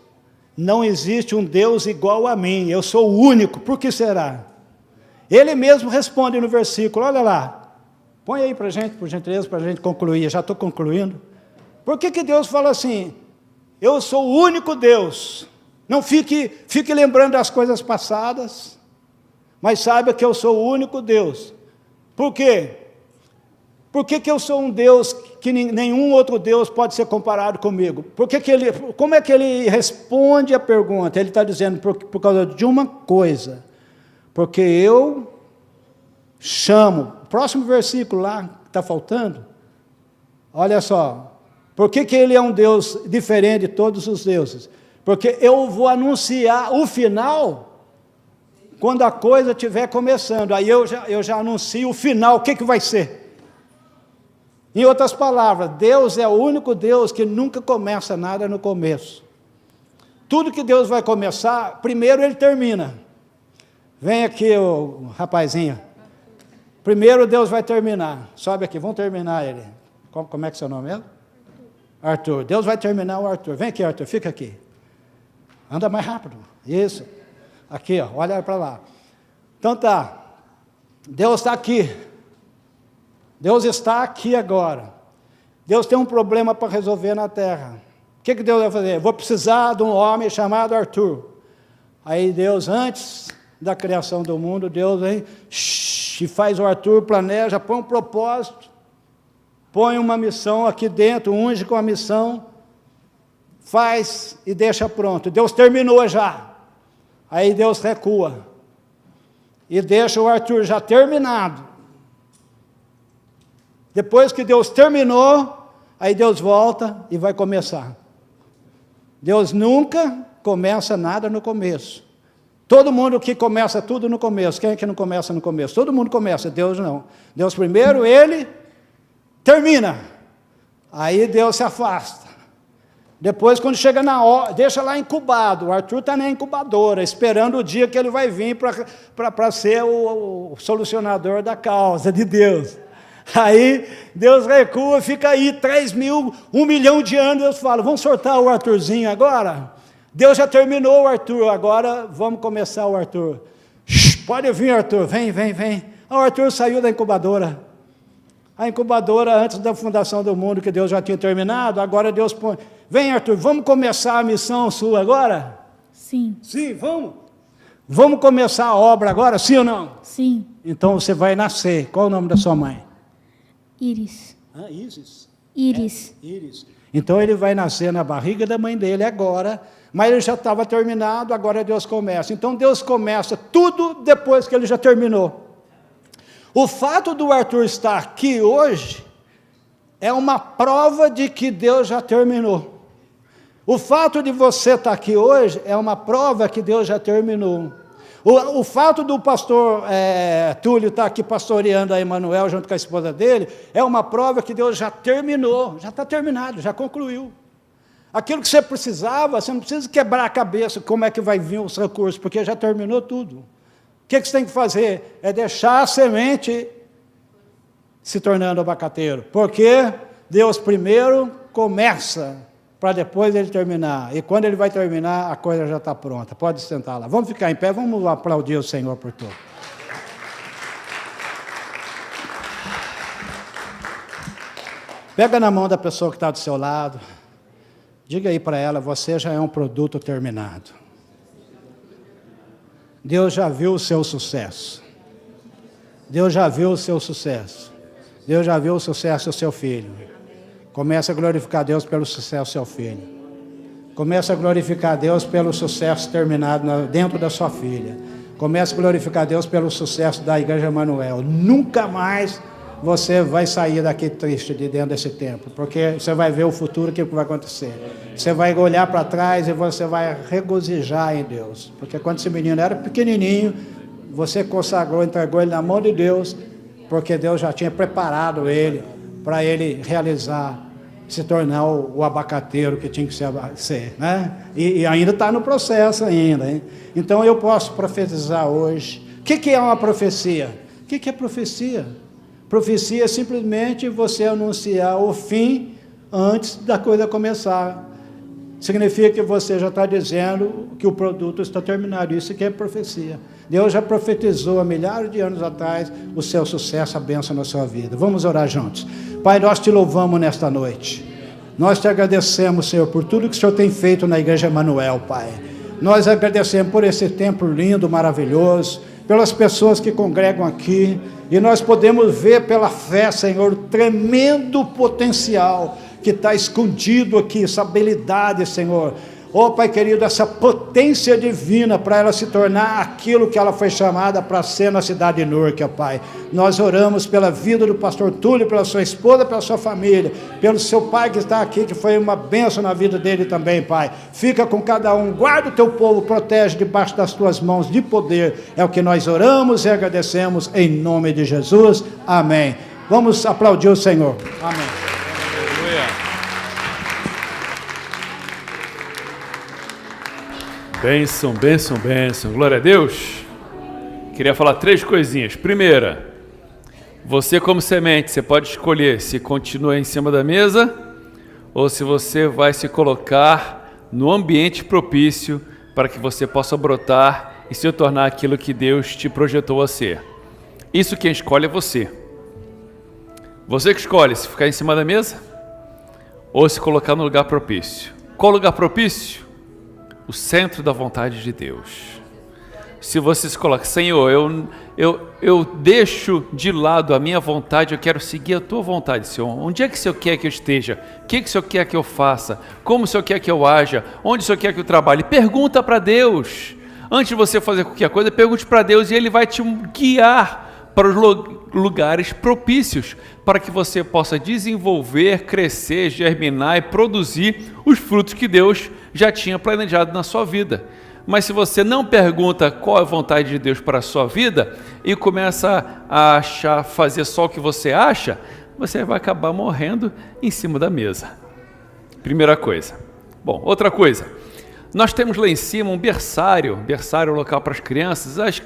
Speaker 2: Não existe um Deus igual a mim, eu sou o único. Por que será? Ele mesmo responde no versículo, olha lá. Põe aí para a gente, por gentileza, para a gente concluir, já estou concluindo. Por que Deus fala assim? Eu sou o único Deus. Não fique lembrando das coisas passadas, mas saiba que eu sou o único Deus. Por quê? Por que eu sou um Deus que nenhum outro Deus pode ser comparado comigo? Como é que ele responde a pergunta? Ele está dizendo por causa de uma coisa. Porque eu chamo. Próximo versículo lá, que está faltando. Olha só. Por que ele é um Deus diferente de todos os deuses? Porque eu vou anunciar o final quando a coisa estiver começando. Aí eu já anuncio o final, o que vai ser. Em outras palavras, Deus é o único Deus que nunca começa nada no começo. Tudo que Deus vai começar, primeiro ele termina. Vem aqui, o rapazinho. Primeiro Deus vai terminar. Sobe aqui, vamos terminar ele. Como é que é seu nome mesmo? Arthur. Deus vai terminar o Arthur. Vem aqui, Arthur, fica aqui. Anda mais rápido. Isso. Aqui, ó, olha para lá. Então tá. Deus está aqui. Deus está aqui agora. Deus tem um problema para resolver na terra. O que Deus vai fazer? Vou precisar de um homem chamado Arthur. Aí Deus, antes da criação do mundo, Deus vem e faz o Arthur, planeja, põe um propósito. põe uma missão aqui dentro, unge com a missão, faz e deixa pronto. Deus terminou já. Aí Deus recua e deixa o Arthur já terminado. Depois que Deus terminou, aí Deus volta e vai começar. Deus nunca começa nada no começo. Todo mundo que começa tudo no começo. Quem é que não começa no começo? Todo mundo começa, Deus não. Deus primeiro, Ele termina. Aí Deus se afasta. Depois, quando chega na hora, deixa lá incubado. O Arthur está na incubadora, esperando o dia que ele vai vir para ser o solucionador da causa de Deus. Aí Deus recua, fica aí 3.000, 1 milhão de anos. Deus fala, vamos soltar o Arthurzinho agora? Deus já terminou o Arthur, agora vamos começar o Arthur. Pode vir, Arthur, vem. O Arthur saiu da incubadora. A incubadora, antes da fundação do mundo, que Deus já tinha terminado, agora Deus põe, vem, Arthur, vamos começar a missão sua agora?
Speaker 3: Sim.
Speaker 2: Sim, vamos. Vamos começar a obra agora, sim ou não?
Speaker 3: Sim.
Speaker 2: Então você vai nascer. Qual o nome da sua mãe?
Speaker 3: Iris.
Speaker 2: Isis.
Speaker 3: Iris.
Speaker 2: Iris. Então ele vai nascer na barriga da mãe dele agora, mas ele já estava terminado, agora Deus começa. Então Deus começa tudo depois que ele já terminou. O fato do Arthur estar aqui hoje é uma prova de que Deus já terminou. O fato de você estar aqui hoje é uma prova que Deus já terminou. O fato do pastor Túlio estar aqui pastoreando a Emanuel junto com a esposa dele é uma prova que Deus já terminou, já está terminado, já concluiu. Aquilo que você precisava, você não precisa quebrar a cabeça como é que vai vir os recursos, porque já terminou tudo. O que você tem que fazer? É deixar a semente se tornando abacateiro, porque Deus primeiro começa, para depois ele terminar, e quando ele vai terminar, a coisa já está pronta. Pode sentar lá, vamos ficar em pé, vamos aplaudir o Senhor por tudo. Pega na mão da pessoa que está do seu lado, diga aí para ela, você já é um produto terminado. Deus já viu o seu sucesso. Deus já viu o seu sucesso. Deus já viu o sucesso do seu filho. Comece a glorificar a Deus pelo sucesso do seu filho. Comece a glorificar a Deus pelo sucesso terminado dentro da sua filha. Comece a glorificar a Deus pelo sucesso da Igreja Emanuel. Nunca mais você vai sair daqui triste de dentro desse tempo, porque você vai ver o futuro, o que vai acontecer. Você vai olhar para trás e você vai regozijar em Deus, porque quando esse menino era pequenininho, você consagrou, entregou ele na mão de Deus, porque Deus já tinha preparado ele para ele realizar, se tornar o abacateiro que tinha que ser, né? E ainda está no processo ainda, hein? Então eu posso profetizar hoje. O que é uma profecia? O que é profecia? Profecia é simplesmente você anunciar o fim antes da coisa começar. Significa que você já está dizendo que o produto está terminado. Isso que é profecia. Deus já profetizou há milhares de anos atrás o seu sucesso, a bênção na sua vida. Vamos orar juntos. Pai, nós te louvamos nesta noite. Nós te agradecemos, Senhor, por tudo que o Senhor tem feito na Igreja Emanuel, Pai. Nós agradecemos por esse templo lindo, maravilhoso, pelas pessoas que congregam aqui, e nós podemos ver pela fé, Senhor, o tremendo potencial que está escondido aqui, essa habilidade, Senhor. Oh, Pai querido, essa potência divina para ela se tornar aquilo que ela foi chamada para ser na cidade de Núrquia, Pai. Nós oramos pela vida do pastor Túlio, pela sua esposa, pela sua família, pelo seu pai que está aqui, que foi uma bênção na vida dele também, Pai. Fica com cada um, guarda o teu povo, protege debaixo das tuas mãos de poder. É o que nós oramos e agradecemos em nome de Jesus. Amém. Vamos aplaudir o Senhor. Amém.
Speaker 1: Bênção, bênção, bênção. Glória a Deus. Queria falar 3 coisinhas. Primeira, você como semente, você pode escolher se continua em cima da mesa ou se você vai se colocar no ambiente propício para que você possa brotar e se tornar aquilo que Deus te projetou a ser. Isso quem escolhe é você. Você que escolhe se ficar em cima da mesa ou se colocar no lugar propício. Qual lugar propício? O centro da vontade de Deus. Se você se coloca, Senhor, eu deixo de lado a minha vontade, eu quero seguir a tua vontade, Senhor. Onde é que o Senhor quer que eu esteja? O que o Senhor quer que eu faça? Como o Senhor quer que eu haja? Onde o Senhor quer que eu trabalhe? Pergunta para Deus. Antes de você fazer qualquer coisa, pergunte para Deus e Ele vai te guiar para os lugares propícios, para que você possa desenvolver, crescer, germinar e produzir os frutos que Deus já tinha planejado na sua vida. Mas se você não pergunta qual é a vontade de Deus para a sua vida e começa a fazer só o que você acha, você vai acabar morrendo em cima da mesa. Primeira coisa. Bom, outra coisa. Nós temos lá em cima um berçário local para as crianças.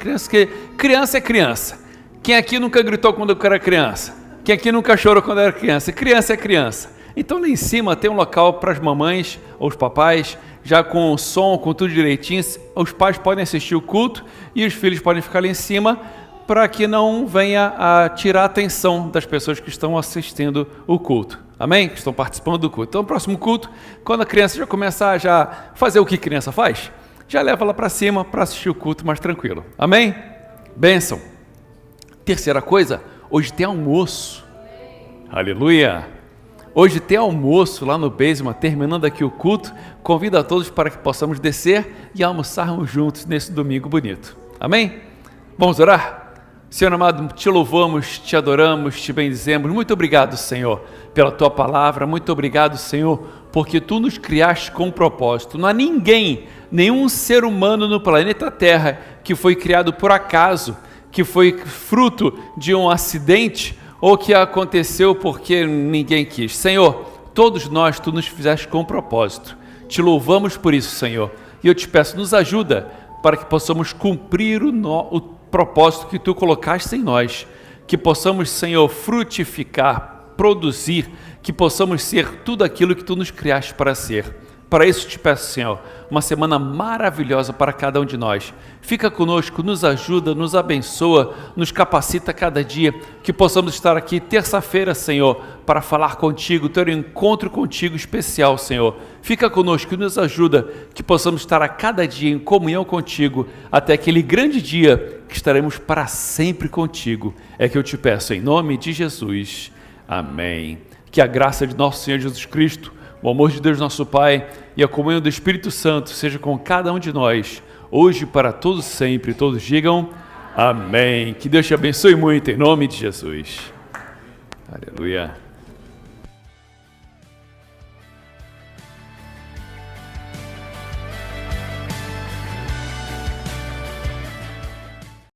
Speaker 1: Criança é criança. Quem aqui nunca gritou quando era criança? Quem aqui nunca chorou quando era criança? Criança é criança. Então lá em cima tem um local para as mamães ou os papais, já com o som, com tudo direitinho. Os pais podem assistir o culto e os filhos podem ficar lá em cima para que não venha a tirar a atenção das pessoas que estão assistindo o culto. Amém? Que estão participando do culto. Então, no próximo culto, quando a criança já começar a já fazer o que criança faz, já leva ela para cima para assistir o culto mais tranquilo. Amém? Bênção. Terceira coisa, hoje tem almoço. Aleluia! Hoje tem almoço lá no basement, terminando aqui o culto. Convido a todos para que possamos descer e almoçarmos juntos nesse domingo bonito. Amém? Vamos orar? Senhor amado, te louvamos, te adoramos, te bendizemos. Muito obrigado, Senhor, pela tua palavra. Muito obrigado, Senhor, porque tu nos criaste com um propósito. Não há ninguém, nenhum ser humano no planeta Terra que foi criado por acaso, que foi fruto de um acidente ou que aconteceu porque ninguém quis. Senhor, todos nós, tu nos fizeste com um propósito. Te louvamos por isso, Senhor. E eu te peço, nos ajuda para que possamos cumprir o propósito que tu colocaste em nós, que possamos, Senhor, frutificar, produzir, que possamos ser tudo aquilo que tu nos criaste para ser. Para isso te peço, Senhor, uma semana maravilhosa para cada um de nós. Fica conosco, nos ajuda, nos abençoa, nos capacita cada dia, que possamos estar aqui terça-feira, Senhor, para falar contigo, ter um encontro contigo especial, Senhor. Fica conosco e nos ajuda, que possamos estar a cada dia em comunhão contigo, até aquele grande dia que estaremos para sempre contigo. É que eu te peço em nome de Jesus. Amém. Que a graça de nosso Senhor Jesus Cristo, o amor de Deus nosso Pai e a comunhão do Espírito Santo seja com cada um de nós, hoje e para todos sempre. Todos digam amém. Que Deus te abençoe muito em nome de Jesus. Aleluia.